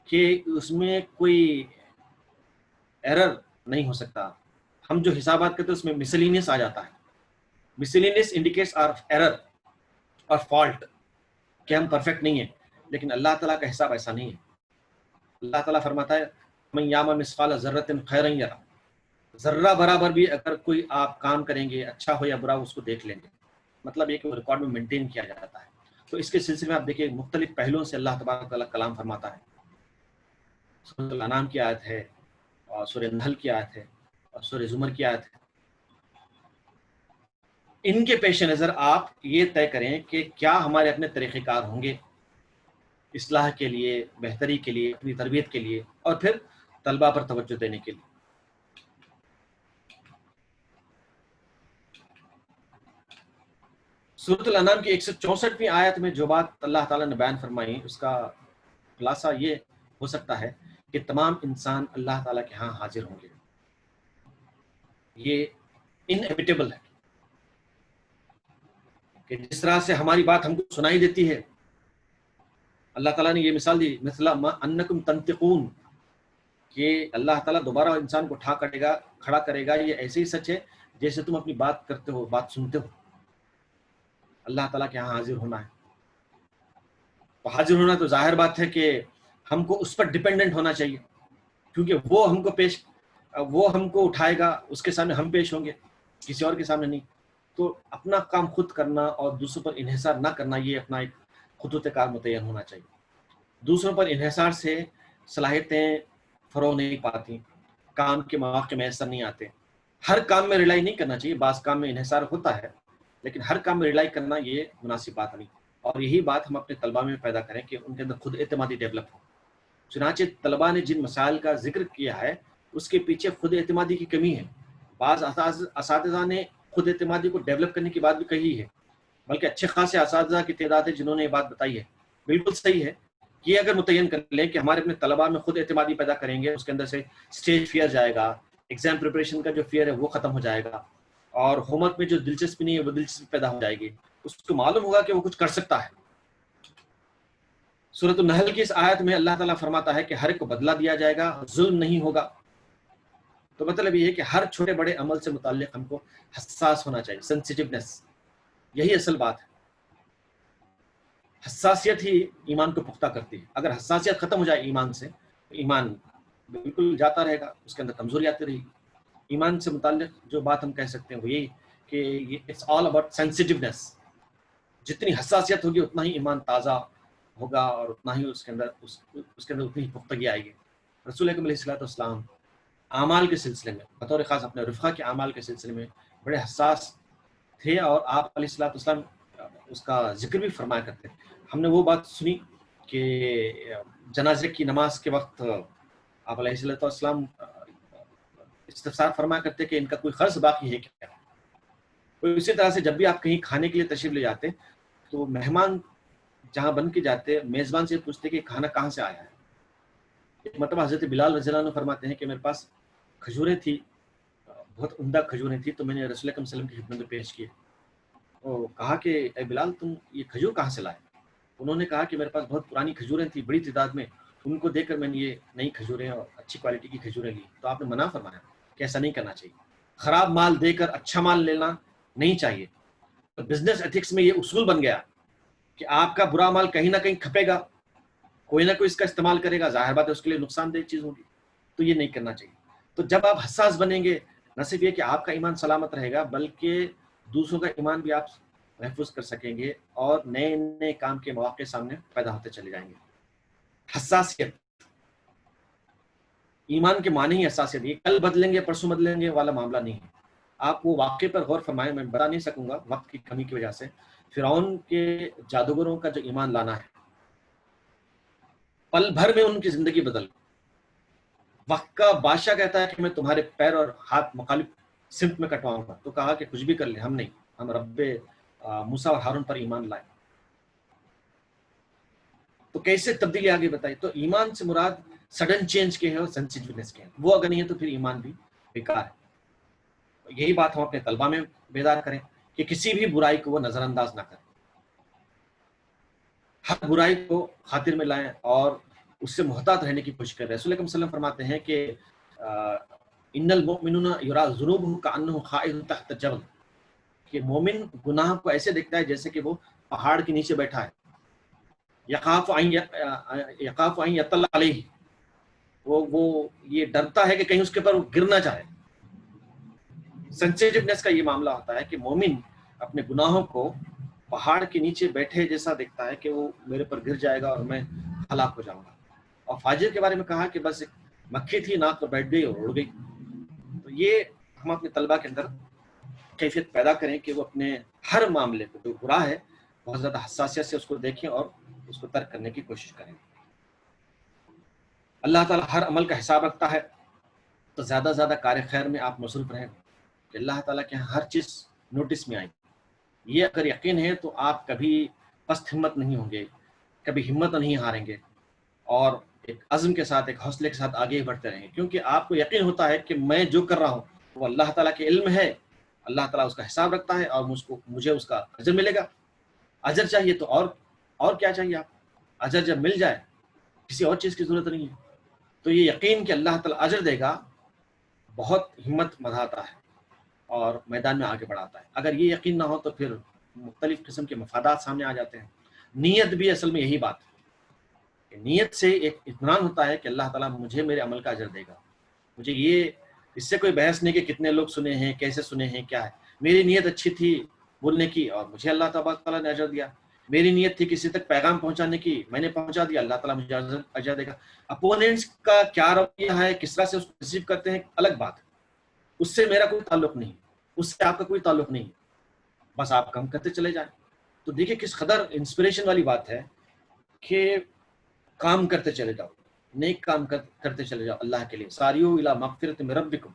کہ اس میں کوئی ایرر نہیں ہو سکتا. ہم جو حسابات کرتے ہیں اس میں مسلینس آ جاتا ہے. مسلینس انڈیکیٹس آر ایرر اور فالٹ، کہ ہم پرفیکٹ نہیں ہیں. لیکن اللہ تعالیٰ کا حساب ایسا نہیں ہے. اللہ تعالیٰ فرماتا ہے من یعمل مثقال ذرۃ خیرا یرہ، ذرہ برابر بھی اگر کوئی آپ کام کریں گے، اچھا ہو یا برا، اس کو دیکھ لیں گے. مطلب یہ کہ وہ ریکارڈ میں مینٹین کیا جاتا ہے. تو اس کے سلسلے میں آپ دیکھیں مختلف پہلوؤں سے اللہ تبارک تعالیٰ کلام فرماتا ہے. سورۃ الانعام کی آیت ہے، اور سورہ نحل کی آیت ہے، اور سورہ زمر کی آیت ہے. ان کے پیش نظر آپ یہ طے کریں کہ کیا ہمارے اپنے طریقہ کار ہوں گے اصلاح کے لیے، بہتری کے لیے، اپنی تربیت کے لیے، اور پھر طلباء پر توجہ دینے کے لیے. سورۃ الانعام کی 164ویں آیت میں جو بات اللہ تعالیٰ نے بیان فرمائی، اس کا خلاصہ یہ ہو سکتا ہے کہ تمام انسان اللہ تعالیٰ کے ہاں حاضر ہوں گے. یہ انیویٹیبل ہے کہ جس طرح سے ہماری بات ہم کو سنائی دیتی ہے، اللہ تعالیٰ نے یہ مثال دی مثلا ما انکم تنطقون، کہ اللہ تعالیٰ دوبارہ انسان کو کھڑا کرے گا. یہ ایسے ہی سچ ہے جیسے تم اپنی بات کرتے ہو، بات سنتے ہو. اللہ تعالیٰ کے ہاں حاضر ہونا ہے. تو حاضر ہونا تو ظاہر بات ہے کہ ہم کو اس پر ڈیپینڈنٹ ہونا چاہیے، کیونکہ وہ ہم کو اٹھائے گا، اس کے سامنے ہم پیش ہوں گے، کسی اور کے سامنے نہیں. تو اپنا کام خود کرنا اور دوسروں پر انحصار نہ کرنا، یہ اپنا ایک خطوط کار متعین ہونا چاہیے. دوسروں پر انحصار سے صلاحیتیں فروغ نہیں پاتی، کام کے مواقع میسر نہیں آتے. ہر کام میں ریلائی نہیں کرنا چاہیے. بعض کام میں انحصار ہوتا ہے، لیکن ہر کام میں ریلائی کرنا یہ مناسب بات نہیں. اور یہی بات ہم اپنے طلباء میں پیدا کریں کہ ان کے اندر خود اعتمادی ڈیولپ ہو. چنانچہ طلباء نے جن مسائل کا ذکر کیا ہے اس کے پیچھے خود اعتمادی کی کمی ہے. بعض اساتذہ نے خود اعتمادی کو ڈیولپ کرنے کی بات بھی کہی ہے، بلکہ اچھے خاصے اساتذہ کی تعداد ہے جنہوں نے یہ بات بتائی ہے. بالکل صحیح ہے، یہ اگر متعین کر لیں کہ ہمارے اپنے طلباء میں خود اعتمادی پیدا کریں گے، اس کے اندر سے اسٹیج فیئر جائے گا، ایگزام پریپریشن کا جو فیئر ہے وہ ختم ہو جائے گا، اور ہوم ورک میں جو دلچسپی نہیں ہے وہ دلچسپی پیدا ہو جائے گی، اس کو معلوم ہوگا کہ وہ کچھ کر سکتا ہے۔ سورۃ النحل کی اس آیت میں اللہ تعالیٰ فرماتا ہے کہ ہر ایک کو بدلہ دیا جائے گا، ظلم نہیں ہوگا۔ تو مطلب یہ ہے کہ ہر چھوٹے بڑے عمل سے متعلق ہم کو حساس ہونا چاہیے، سینسیٹیونیس، یہی اصل بات ہے۔ حساسیت ہی ایمان کو پختہ کرتی ہے۔ اگر حساسیت ختم ہو جائے ایمان سے، تو ایمان بالکل جاتا رہے گا، اس کے اندر کمزوری آتی رہے گی۔ ایمان سے متعلق جو بات ہم کہہ سکتے ہیں وہ یہی کہ اٹس آل اباؤٹ سینسیٹیونیس۔ جتنی حساسیت ہوگی اتنا ہی ایمان تازہ ہوگا، اور اتنا ہی اس کے اندر اتنی ہی پختگی آئے گی۔ رسول اکرم علیہ الصلوۃ والسلام اعمال کے سلسلے میں، بطور خاص اپنے رفقا کے اعمال کے سلسلے میں بڑے حساس تھے، اور آپ علیہ الصلوۃ والسلام اس کا ذکر بھی فرمایا کرتے ہیں۔ ہم نے وہ بات سنی کہ جنازے کی نماز کے وقت آپ علیہ الصلوۃ والسلام استفسار فرمایا کرتے کہ ان کا کوئی قرض باقی ہے کیا۔ تو اسی طرح سے جب بھی آپ کہیں کھانے کے لیے تشریف لے جاتے تو مہمان جہاں بن کے جاتے، میزبان سے پوچھتے کہ کھانا کہاں سے آیا ہے۔ ایک مرتبہ حضرت بلال رضی اللہ عنہ فرماتے ہیں کہ میرے پاس کھجوریں تھی، بہت عمدہ کھجوریں تھیں، تو میں نے رسول اکرم صلی اللہ علیہ وسلم کی خدمت میں پیش کی۔ اور کہا کہ اے بلال، تم یہ کھجور کہاں سے لائے؟ انہوں نے کہا کہ میرے پاس بہت پرانی کھجوریں تھیں، بڑی تعداد میں، ان کو دیکھ کر میں نے یہ نئی کھجوریں اور اچھی کوالٹی کی کھجوریں لی۔ تو آپ نے منع فرمایا کہ ایسا نہیں کرنا چاہیے، خراب مال دے کر اچھا مال لینا نہیں چاہیے۔ تو بزنس ایتھکس میں یہ اصول بن گیا کہ آپ کا برا مال کہیں نہ کہیں کھپے گا، کوئی نہ کوئی اس کا استعمال کرے گا، ظاہر بات ہے اس کے لیے نقصان دہ چیز ہوگی، تو یہ نہیں کرنا چاہیے۔ تو جب آپ حساس بنیں گے، نہ صرف یہ کہ آپ کا ایمان سلامت رہے گا، بلکہ دوسروں کا ایمان بھی آپ محفوظ کر سکیں گے، اور نئے نئے کام کے مواقع سامنے پیدا ہوتے چلے جائیں گے۔ حساسیت، ایمان کے معنی ہی حساسیت، یہ کل بدلیں گے پرسوں بدلیں گے والا معاملہ نہیں ہے۔ آپ وہ واقعے پر غور فرمائیں، میں بتا نہیں سکوں گا وقت کی کمی کی وجہ سے۔ فرعون کے جادوگروں کا جو ایمان لانا ہے، پل بھر میں ان کی زندگی بدل۔ وقت کا بادشاہ کہتا ہے کہ میں تمہارے پیر اور ہاتھ مخالف سمت میں کٹواؤں گا، تو کہا کہ کچھ بھی کر لیں، ہم نہیں، ہم رب موسیٰ اور ہارون پر ایمان لائے۔ تو کیسے تبدیلی آگے بتائی؟ تو ایمان سے مراد سڈن چینج کے ہے اور سینسیٹیونیس کے ہے، وہ اگر نہیں ہے تو پھر ایمان بھی بیکار ہے۔ یہی بات ہم اپنے طلباء میں بیدار کریں کہ کسی بھی برائی کو وہ نظر انداز نہ کریں، ہر برائی کو خاطر میں لائیں اور اس سے محتاط رہنے کی کوشش کریں۔ رسول اکرم صلی اللہ علیہ وسلم فرماتے ہیں کہ ان المؤمنون یرا ذنوبہ کانہ خائف تحت جبل، کہ مومن گناہ کو ایسے دیکھتا ہے جیسے کہ وہ پہاڑ کے نیچے بیٹھا ہے، یخاف ان یطلع علیہ، وہ یہ ڈرتا ہے کہ کہیں اس کے پر گر نہ جائے۔ سینسیٹیونیس کا یہ معاملہ ہوتا ہے کہ مومن اپنے گناہوں کو پہاڑ کے نیچے بیٹھے جیسا دیکھتا ہے کہ وہ میرے پر گر جائے گا اور میں ہلاک ہو جاؤں گا۔ اور فاجر کے بارے میں کہا کہ بس ایک مکھی تھی، ناک پر بیٹھ گئی اور اڑ گئی۔ تو یہ ہم اپنے طلباء کے اندر کیفیت پیدا کریں کہ وہ اپنے ہر معاملے کو جو برا ہے بہت زیادہ حساسیت سے اس کو دیکھیں اور اس کو ترک کرنے کی کوشش کریں۔ اللہ تعالیٰ ہر عمل کا حساب رکھتا ہے، تو زیادہ سے زیادہ کار خیر میں آپ مصروف رہیں کہ اللہ تعالیٰ کے ہر چیز نوٹس میں آئے۔ یہ اگر یقین ہے تو آپ کبھی پست ہمت نہیں ہوں گے، کبھی ہمت نہیں ہاریں گے، اور ایک عزم کے ساتھ، ایک حوصلے کے ساتھ آگے بڑھتے رہیں گے، کیونکہ آپ کو یقین ہوتا ہے کہ میں جو کر رہا ہوں وہ اللہ تعالیٰ کے علم ہے، اللہ تعالیٰ اس کا حساب رکھتا ہے اور مجھے اس کا اجر ملے گا۔ اجر چاہیے تو اور کیا چاہیے آپ؟ اجر جب مل جائے کسی اور چیز کی ضرورت نہیں ہے۔ تو یہ یقین کہ اللہ تعالیٰ اجر دے گا بہت ہمت بڑھاتا ہے اور میدان میں آگے بڑھاتا ہے۔ اگر یہ یقین نہ ہو تو پھر مختلف قسم کے مفادات سامنے آ جاتے ہیں۔ نیت بھی اصل میں یہی بات ہے کہ نیت سے ایک اطمینان ہوتا ہے کہ اللہ تعالیٰ مجھے میرے عمل کا اجر دے گا۔ مجھے یہ اس سے کوئی بحث نہیں کہ کتنے لوگ سنے ہیں، کیسے سنے ہیں، کیا ہے، میری نیت اچھی تھی بولنے کی اور مجھے اللہ تبارک تعالیٰ نے اجر دیا۔ میری نیت تھی کسی تک پیغام پہنچانے کی، میں نے پہنچا دیا، اللہ تعالیٰ مجھے اجر دے گا۔ اپوننٹس کا کیا رویہ ہے، کس طرح سے اس کو ریسیو کرتے ہیں، الگ بات ہے، اس سے میرا کوئی تعلق نہیں، اس سے آپ کا کوئی تعلق نہیں، بس آپ کام کرتے چلے جائیں۔ تو دیکھیں کس قدر انسپریشن والی بات ہے کہ کام کرتے چلے جاؤ، نیک کام کرتے چلے جاؤ اللہ کے لیے۔ ساریو الی مغفرۃ من ربکم،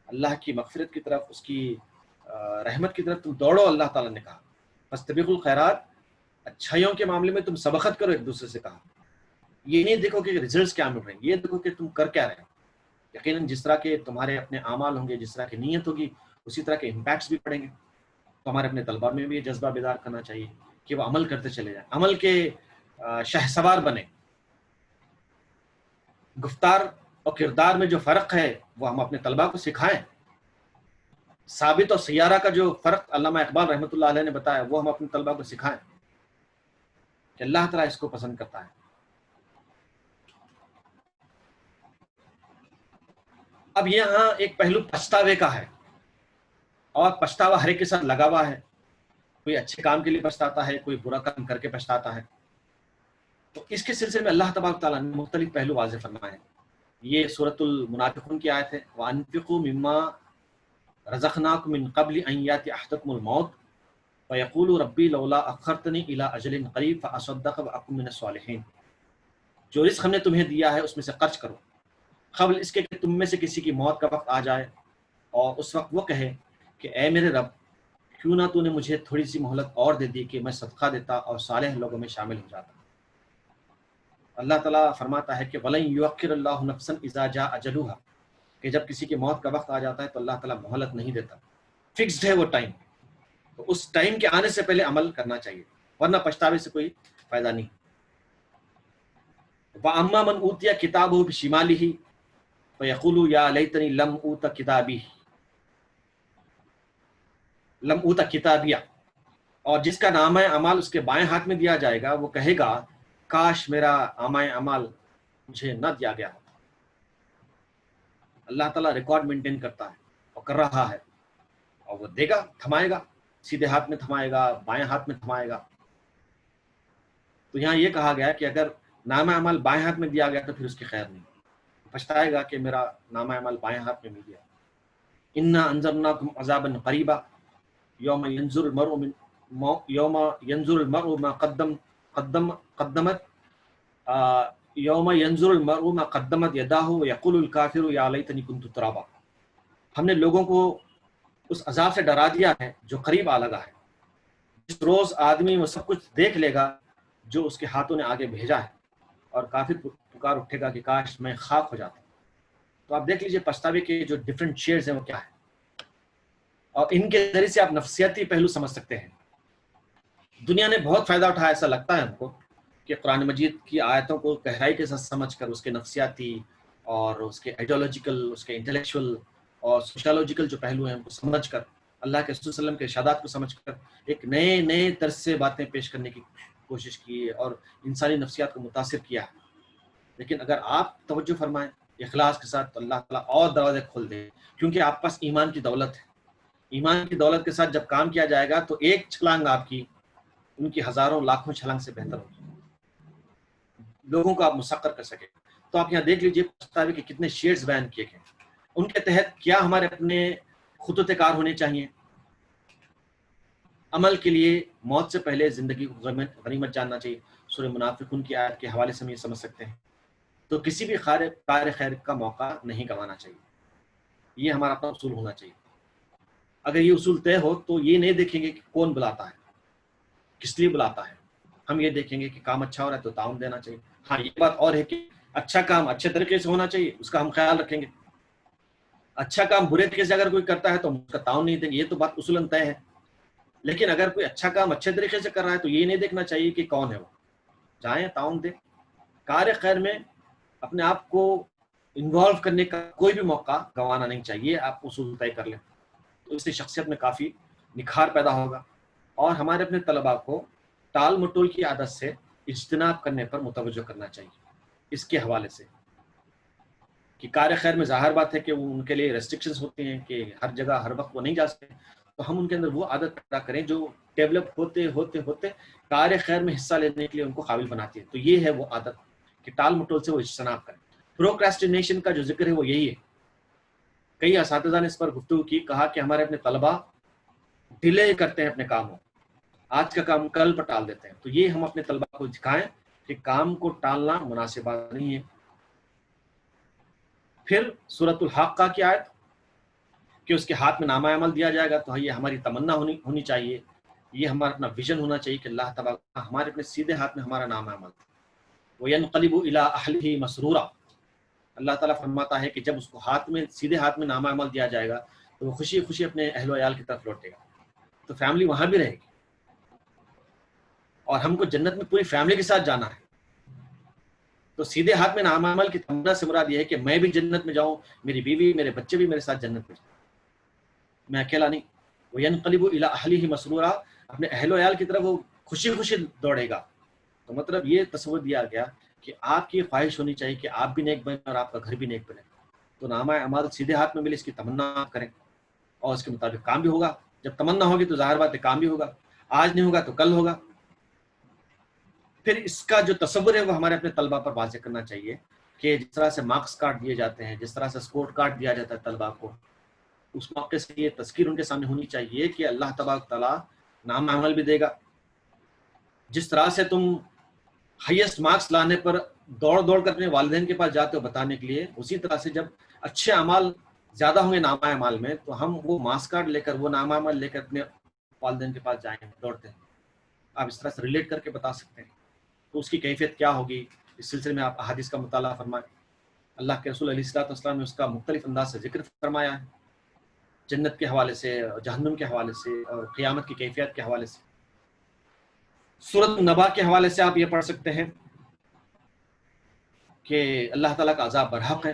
اللہ کی مغفرت کی طرف، اس کی رحمت کی طرف تم دوڑو، اللہ تعالیٰ نے کہا۔ فاستبقوا الخیرات، اچھائیوں کے معاملے میں تم سبقت کرو ایک دوسرے سے کہا۔ یہ نہیں دیکھو کہ ریزلٹس کیا مل رہے ہیں، یہ دیکھو کہ تم کر کیا رہے ہو۔ یقیناً جس طرح کے تمہارے اپنے اعمال ہوں گے، جس طرح کی نیت ہوگی، اسی طرح کے امپیکٹس بھی پڑیں گے۔ تو ہمارے اپنے طلباء میں بھی یہ جذبہ بیدار کرنا چاہیے کہ وہ عمل کرتے چلے جائیں، عمل کے شہسوار بنیں۔ گفتار اور کردار میں جو فرق ہے وہ ہم اپنے طلباء کو سکھائیں۔ ثابت اور سیارہ کا جو فرق علامہ اقبال رحمۃ اللہ علیہ نے بتایا وہ ہم اپنے طلباء کو سکھائیں کہ اللہ تعالیٰ اس کو پسند کرتا ہے۔ اب یہاں ایک پہلو پچھتاوے کا ہے، اور پچھتاوا ہر ایک کے ساتھ لگا ہوا ہے۔ کوئی اچھے کام کے لیے پچھتاتا ہے، کوئی برا کام کر کے پچھتاتا ہے۔ تو اس کے سلسلے میں اللہ تبارک تعالیٰ نے مختلف پہلو واضح فرمائے ہیں۔ یہ سورۃ المنافقون کی آیت ہے، وَأَنفِقُوا مِمَّا رَزَقْنَاكُم مِّن قَبْلِ أَن يَأْتِيَ أَحَدَكُمُ الْمَوْتُ فَيَقُولُ رَبِّي لَوْلَا أَخَّرْتَنِي إِلَىٰ أَجَلٍ قَرِيبٍ فَأَصَدَّقَ وَأَكُن مِّنَ الصَّالِحِينَ۔ جو رزق ہم نے تمہیں دیا ہے اس میں سے خرچ کرو، قبل اس کے کہ تم میں سے کسی کی موت کا وقت آ جائے، اور اس وقت وہ کہے کہ اے میرے رب، کیوں نہ تو نے مجھے تھوڑی سی مہلت اور دے دی کہ میں صدقہ دیتا اور صالح لوگوں میں شامل ہو جاتا۔ اللہ تعالیٰ فرماتا ہے کہ وَلَن يُؤَخِّرَ اللَّهُ نَفْسًا إِذَا جَاءَ أَجَلُهَا، کہ جب کسی کی موت کا وقت آ جاتا ہے تو اللہ تعالیٰ مہلت نہیں دیتا، فکسڈ ہے وہ ٹائم۔ تو اس ٹائم کے آنے سے پہلے عمل کرنا چاہیے، ورنہ پچھتاوے سے کوئی فائدہ نہیں۔ وَأَمَّا مَنْ أُوتِيَ كِتَابَهُ بِشِمَالِهِ فَيَقُولُ يَا لَيْتَنِي لَمْ أُوتَ کتابیہ، اور جس کا نامہ اعمال اس کے بائیں ہاتھ میں دیا جائے گا وہ کہے گا کاش میرا نامہ اعمال مجھے نہ دیا گیا ہوتا۔ اللہ تعالیٰ ریکارڈ مینٹین کرتا ہے اور کر رہا ہے، اور وہ دے گا، تھمائے گا، سیدھے ہاتھ میں تھمائے گا، بائیں ہاتھ میں تھمائے گا۔ تو یہاں یہ کہا گیا کہ اگر نامہ اعمال بائیں ہاتھ میں دیا گیا تو پھر اس کی خیر نہیں، پچھتائے گا کہ میرا نامہ اعمال بائیں ہاتھ میں مل گیا۔ انا انذرناکم عذابا قریبا یوم ینظر المرء ما قدمت یوم ینظر المرء ما قدمت یداہ ویقول الکافر یا لیتنی کنت ترابا۔ ہم نے لوگوں کو اس عذاب سے ڈرا دیا ہے جو قریب آ لگا ہے، جس روز آدمی وہ سب کچھ دیکھ لے گا جو اس کے ہاتھوں نے آگے بھیجا ہے، اور کافر پکار اٹھے گا کہ کاش میں خاک ہو جاتا۔ تو آپ دیکھ لیجئے پچھتاوے کے جو ڈفرینٹ شیڈز ہیں وہ کیا ہے، اور ان کے ذریعے سے آپ نفسیاتی پہلو سمجھ سکتے ہیں۔ دنیا نے بہت فائدہ اٹھایا، ایسا لگتا ہے ہم کو کہ قرآن مجید کی آیتوں کو گہرائی کے ساتھ سمجھ کر اس کے نفسیاتی اور اس کے آئیڈیولوجیکل، اس کے انٹلیکچوئل اور سوشیولوجیکل جو پہلو ہیں ان کو سمجھ کر، اللہ کے رسول صلی اللہ علیہ وسلم کے ارشادات کو سمجھ کر ایک نئے طرز سے باتیں پیش کرنے کی کوشش کی ہے اور انسانی نفسیات کو متاثر کیا ہے۔ لیکن اگر آپ توجہ فرمائیں اخلاص کے ساتھ تو اللہ تعالیٰ اور دروازے کھول دے، کیونکہ آپ پاس ایمان کی دولت ہے۔ ایمان کی دولت کے ساتھ جب کام کیا جائے گا تو ایک چھلانگ آپ کی ان کی ہزاروں لاکھوں چھلانگ سے بہتر ہوگی، لوگوں کو آپ مسخر کر سکیں۔ تو آپ یہاں دیکھ لیجئے پچھتاوے کے کتنے شیڈز بیان کیے گئے، ان کے تحت کیا ہمارے اپنے خطوط کار ہونے چاہیے۔ عمل کے لیے موت سے پہلے زندگی کو غنیمت جاننا چاہیے، سورہ منافقون کی آیت کے حوالے سے ہم یہ سمجھ سکتے ہیں۔ تو کسی بھی کار خیر کا موقع نہیں گنوانا چاہیے، یہ ہمارا اپنا اصول ہونا چاہیے۔ اگر یہ اصول طے ہو تو یہ نہیں دیکھیں گے کہ کون بلاتا ہے، کس لیے بلاتا ہے، ہم یہ دیکھیں گے کہ کام اچھا ہو رہا ہے تو تعاون دینا چاہیے۔ ہاں یہ بات اور ہے کہ اچھا کام اچھے طریقے سے ہونا چاہیے، اس کا ہم خیال رکھیں گے۔ اچھا کام برے طریقے سے اگر کوئی کرتا ہے تو ہم اس کا تعاون نہیں دیں گے، یہ تو بات اصولاً طے ہے۔ لیکن اگر کوئی اچھا کام اچھے طریقے سے کر رہا ہے تو یہ نہیں دیکھنا چاہیے کہ کون ہے وہ، جائیں تعاون دیں۔ کار خیر میں اپنے آپ کو انوالو کرنے کا کوئی بھی موقع گنوانا نہیں چاہیے، آپ اصول طے کر لیں تو اس سے شخصیت میں کافی نکھار پیدا ہوگا، اور ہمارے اپنے طلباء کو ٹال مٹول کی عادت سے اجتناب کرنے پر متوجہ کرنا چاہیے۔ اس کے حوالے سے کہ کار خیر میں ظاہر بات ہے کہ وہ ان کے لیے ریسٹرکشنز ہوتے ہیں کہ ہر جگہ ہر وقت وہ نہیں جا سکتے، تو ہم ان کے اندر وہ عادت پیدا کریں جو ڈیولپ ہوتے ہوتے ہوتے کار خیر میں حصہ لینے کے لیے ان کو قابل بناتی ہے۔ تو یہ ہے وہ عادت کہ ٹال مٹول سے وہ اجتناب کریں۔ پروکریسٹینیشن کا جو ذکر ہے وہ یہی ہے۔ کئی اساتذہ نے اس پر گفتگو کی، کہا کہ ہمارے اپنے طلباء ڈیلے کرتے ہیں اپنے کاموں، آج کا کام کل پر ٹال دیتے ہیں۔ تو یہ ہم اپنے طلباء کو دکھائیں کہ کام کو ٹالنا مناسب بات نہیں ہے۔ پھر سورۃ الحاقہ کی آیت کہ اس کے ہاتھ میں نامہ عمل دیا جائے گا، تو یہ ہماری تمنا ہونی چاہیے، یہ ہمارا اپنا ویژن ہونا چاہیے کہ اللہ تبارک ہمارے اپنے سیدھے ہاتھ میں ہمارا نامہ عمل وَيَنْقَلِبُ إِلَىٰ أَهْلِهِ مَسْرُورًا، اللہ تعالیٰ فرماتا ہے کہ جب اس کو سیدھے ہاتھ میں نامہ عمل دیا جائے گا تو وہ خوشی خوشی اپنے اہل و عیال کی طرف لوٹے گا، تو فیملی وہاں بھی رہے گی، اور ہم کو جنت میں پوری فیملی کے ساتھ جانا ہے۔ تو سیدھے ہاتھ میں نامہ عمل کی تمنا سے مراد یہ ہے کہ میں بھی جنت میں جاؤں، میری بیوی میرے بچے بھی میرے ساتھ جنت میں جائیں، میں اکیلا نہیں۔ وَيَنْقَلِبُ إِلَىٰ أَهْلِهِ مَسْرُورًا، اپنے اہل و عیال کی طرف وہ خوشی خوشی دوڑے گا۔ تو مطلب یہ تصور دیا گیا کہ آپ کی خواہش ہونی چاہیے کہ آپ بھی نیک بنیں اور آپ کا گھر بھی نیک بنے، تو نامہ اعمال سیدھے ہاتھ میں ملے، اس کی تمنا آپ کریں اور اس کے مطابق کام بھی ہوگا۔ جب تمنا ہوگی تو ظاہر بات ہے کام بھی ہوگا، آج نہیں ہوگا تو کل ہوگا۔ پھر اس کا جو تصور ہے وہ ہمارے اپنے طلبہ پر واضح کرنا چاہیے کہ جس طرح سے مارکس کارڈ دیے جاتے ہیں، جس طرح سے اسکور کارڈ دیا جاتا ہے طلبہ کو، اس موقع سے یہ تذکیر ان کے سامنے ہونی چاہیے کہ اللہ تبارک تعالیٰ نام عمل بھی دے گا۔ جس طرح سے تم ہائیسٹ مارکس لانے پر دوڑ دوڑ کر اپنے والدین کے پاس جاتے ہو بتانے کے لیے، اسی طرح سے جب اچھے اعمال زیادہ ہوں گے نامہ اعمال میں، تو ہم وہ مارکس کارڈ لے کر، وہ نامہ عمل لے کر اپنے والدین کے پاس جائیں دوڑتے ہیں۔ آپ اس طرح سے ریلیٹ کر کے بتا سکتے ہیں تو اس کی کیفیت کیا ہوگی۔ اس سلسلے میں آپ احادیث کا مطالعہ فرمائیں، اللہ کے رسول علیہ الصلوۃ والسلام نے اس کا مختلف انداز سے ذکر فرمایا ہے، جنت کے حوالے سے، جہنم کے حوالے سے، اور قیامت کی کیفیت کے حوالے سے۔ سورۃ النبا کے حوالے سے آپ یہ پڑھ سکتے ہیں کہ اللہ تعالیٰ کا عذاب برحق ہے،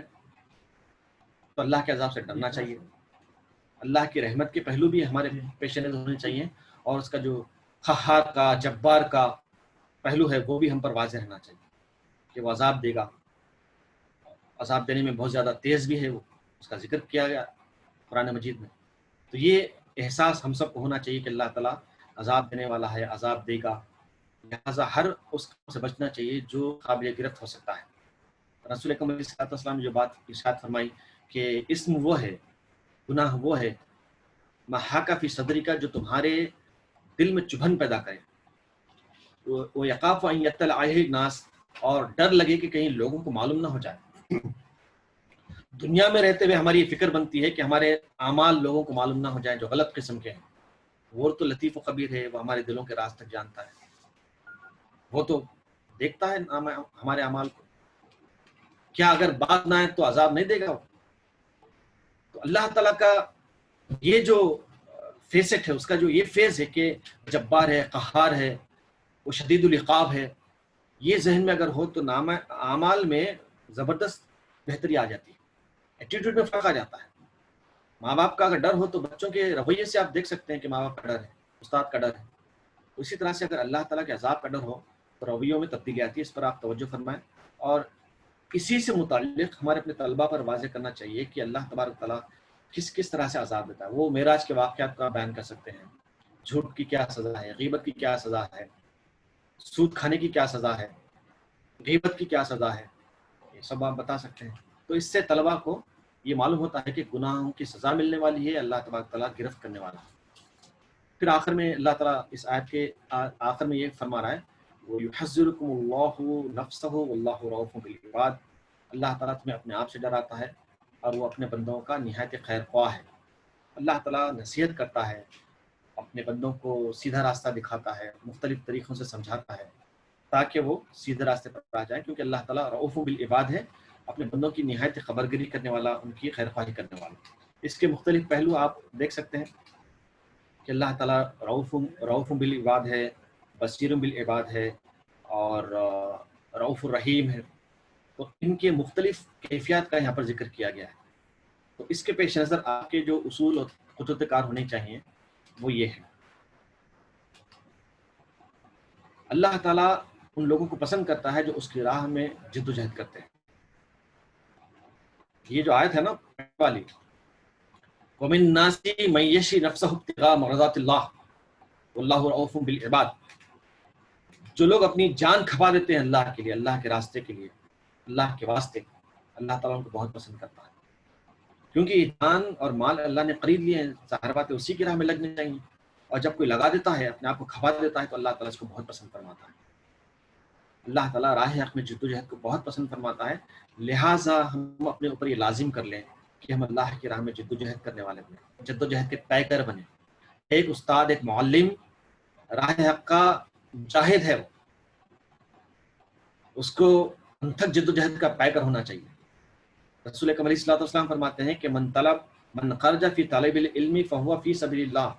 تو اللہ کے عذاب سے ڈرنا چاہیے۔ اللہ کی رحمت کے پہلو بھی ہمارے پیش نظر ہونے چاہیے، اور اس کا جو قہار کا، جبار کا پہلو ہے وہ بھی ہم پر واضح رہنا چاہیے کہ وہ عذاب دے گا، عذاب دینے میں بہت زیادہ تیز بھی ہے، وہ اس کا ذکر کیا گیا قرآن مجید میں۔ تو یہ احساس ہم سب کو ہونا چاہیے کہ اللہ تعالیٰ عذاب دینے والا ہے، عذاب دے گا، لہٰذا ہر اس کام سے بچنا چاہیے جو قابل گرفت ہو سکتا ہے۔ رسول اکرم علیہ الصلوۃ والسلام نے جو بات ارشاد فرمائی کہ اسم وہ ہے، گناہ وہ ہے، ما حاک فی صدری کا، جو تمہارے دل میں چبھن پیدا کرے، وہ یخاف ان یطلع علیہ الناس، اور ڈر لگے کہ کہیں لوگوں کو معلوم نہ ہو جائے۔ دنیا میں رہتے ہوئے ہماری یہ فکر بنتی ہے کہ ہمارے اعمال لوگوں کو معلوم نہ ہو جائیں جو غلط قسم کے ہیں۔ وہ تو لطیف و خبیر ہے، وہ ہمارے دلوں کے راز تک جانتا ہے، وہ تو دیکھتا ہے ہمارے اعمال کو۔ کیا اگر بات نہ ہے تو عذاب نہیں دے گا وہ؟ تو اللہ تعالیٰ کا یہ جو فیسٹ ہے، اس کا جو یہ فیز ہے کہ جبار ہے، قہار ہے، وہ شدید العقاب ہے، یہ ذہن میں اگر ہو تو نامہ اعمال میں زبردست بہتری آ جاتی ہے، ایٹیٹیوڈ میں فرق آ جاتا ہے۔ ماں باپ کا اگر ڈر ہو تو بچوں کے رویے سے آپ دیکھ سکتے ہیں کہ ماں باپ کا ڈر ہے، استاد کا ڈر ہے۔ اسی طرح سے اگر اللہ تعالیٰ کے عذاب کا ڈر ہو تو رویوں میں تبدیلی آتی ہے، اس پر آپ توجہ فرمائیں۔ اور اسی سے متعلق ہمارے اپنے طلبہ پر واضح کرنا چاہیے کہ اللہ تبارک تعالیٰ کس طرح سے عذاب دیتا ہے۔ وہ معراج کے واقعات کا بیان کر سکتے ہیں، جھوٹ کی کیا سزا ہے، غیبت کی کیا سزا ہے، سود کھانے کی کیا سزا ہے، غیبت کی کیا سزا ہے، یہ سب آپ بتا سکتے ہیں۔ تو اس سے طلبہ کو یہ معلوم ہوتا ہے کہ گناہوں کی سزا ملنے والی ہے، اللہ تبارک تعالیٰ گرفت کرنے والا ہے۔ پھر آخر میں اللہ تعالیٰ اس آیت کے آخر میں یہ فرما رہا ہے، وَيُحَذِّرُكُمُ اللَّهُ نَفْسَهُ وَاللَّهُ رَءُوفٌ بِالْعِبَادِ، اللہ تعالیٰ تمہیں اپنے آپ سے ڈراتا ہے اور وہ اپنے بندوں کا نہایت خیر خواہ ہے۔ اللہ تعالیٰ نصیحت کرتا ہے، اپنے بندوں کو سیدھا راستہ دکھاتا ہے، مختلف طریقوں سے سمجھاتا ہے تاکہ وہ سیدھے راستے پر آ جائیں، کیونکہ اللہ تعالیٰ رؤوف بالعباد ہے، اپنے بندوں کی نہایت خبرگیری کرنے والا، ان کی خیر خواہی کرنے والا۔ اس کے مختلف پہلو آپ دیکھ سکتے ہیں کہ اللہ تعالیٰ رؤوف بالعباد ہے، بصیر بالعباد ہے، اور رؤوف الرحیم ہے۔ تو ان کے مختلف کیفیات کا یہاں پر ذکر کیا گیا ہے۔ تو اس کے پیش نظر آپ کے جو اصول اور خطوط کار ہونے چاہیے وہ یہ ہے، اللہ تعالیٰ ان لوگوں کو پسند کرتا ہے جو اس کی راہ میں جد و جہد کرتے ہیں۔ یہ جو آیت ہے نا والی، وَمِن النَّاسِ مَن يَشْرِي نَفْسَهُ ابْتِغَاءَ مَرْضَاتِ اللَّهِ وَاللَّهُ رَءُوفٌ بِالْعِبَادِ، جو لوگ اپنی جان کھپا دیتے ہیں اللہ کے لیے، اللہ کے راستے کے لیے، اللہ کے واسطے، اللہ تعالیٰ ان کو بہت پسند کرتا ہے، کیونکہ جان اور مال اللہ نے خرید لیے ہیں، ظاہر بات ہے اسی کی راہ میں لگنے چاہیے، اور جب کوئی لگا دیتا ہے، اپنے آپ کو کھپا دیتا ہے، تو اللہ تعالیٰ اس کو بہت پسند فرماتا ہے۔ اللہ تعالیٰ راہ حق میں جد و جہد کو بہت پسند فرماتا ہے، لہٰذا ہم اپنے اوپر یہ لازم کر لیں کہ ہم اللہ کی راہ میں جد و جہد کرنے والے بنیں، جد و جہد کے پیکر بنیں۔ ایک استاد، ایک معلم راہ حق کا مجاہد ہے، اس کو انتھک جدوجہد کا پیکر ہونا چاہیے. رسول اکرم علیہ الصلوۃ والسلام فرماتے ہیں کہ من خرج فی طالب العلم فہو فی سبیل اللہ،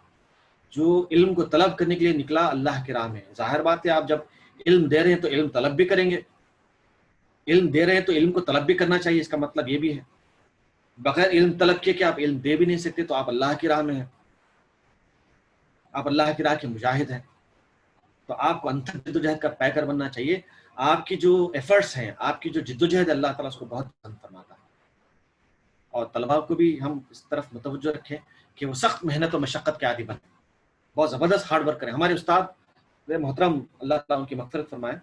جو علم کو طلب کرنے کے لیے نکلا اللہ کی راہ میں. ظاہر بات ہے آپ جب علم دے رہے ہیں تو علم طلب بھی کریں گے، علم دے رہے ہیں تو علم کو طلب بھی کرنا چاہیے. اس کا مطلب یہ بھی ہے بغیر علم طلب کیے کہ آپ علم دے بھی نہیں سکتے تو آپ اللہ کی راہ میں ہیں، آپ اللہ کی راہ کے مجاہد ہیں. تو آپ کو انتھک جدوجہد کا پیکر بننا چاہیے. آپ کی جو ایفرٹس ہیں، آپ کی جو جدوجہد، اللہ تعالیٰ اس کو بہت پسند فرماتا ہے. اور طلباء کو بھی ہم اس طرف متوجہ رکھیں کہ وہ سخت محنت و مشقت کے عادی بنیں، بہت زبردست ہارڈ ورک کریں. ہمارے استاد محترم اللہ تعالیٰ ان کی مغفرت فرمائے،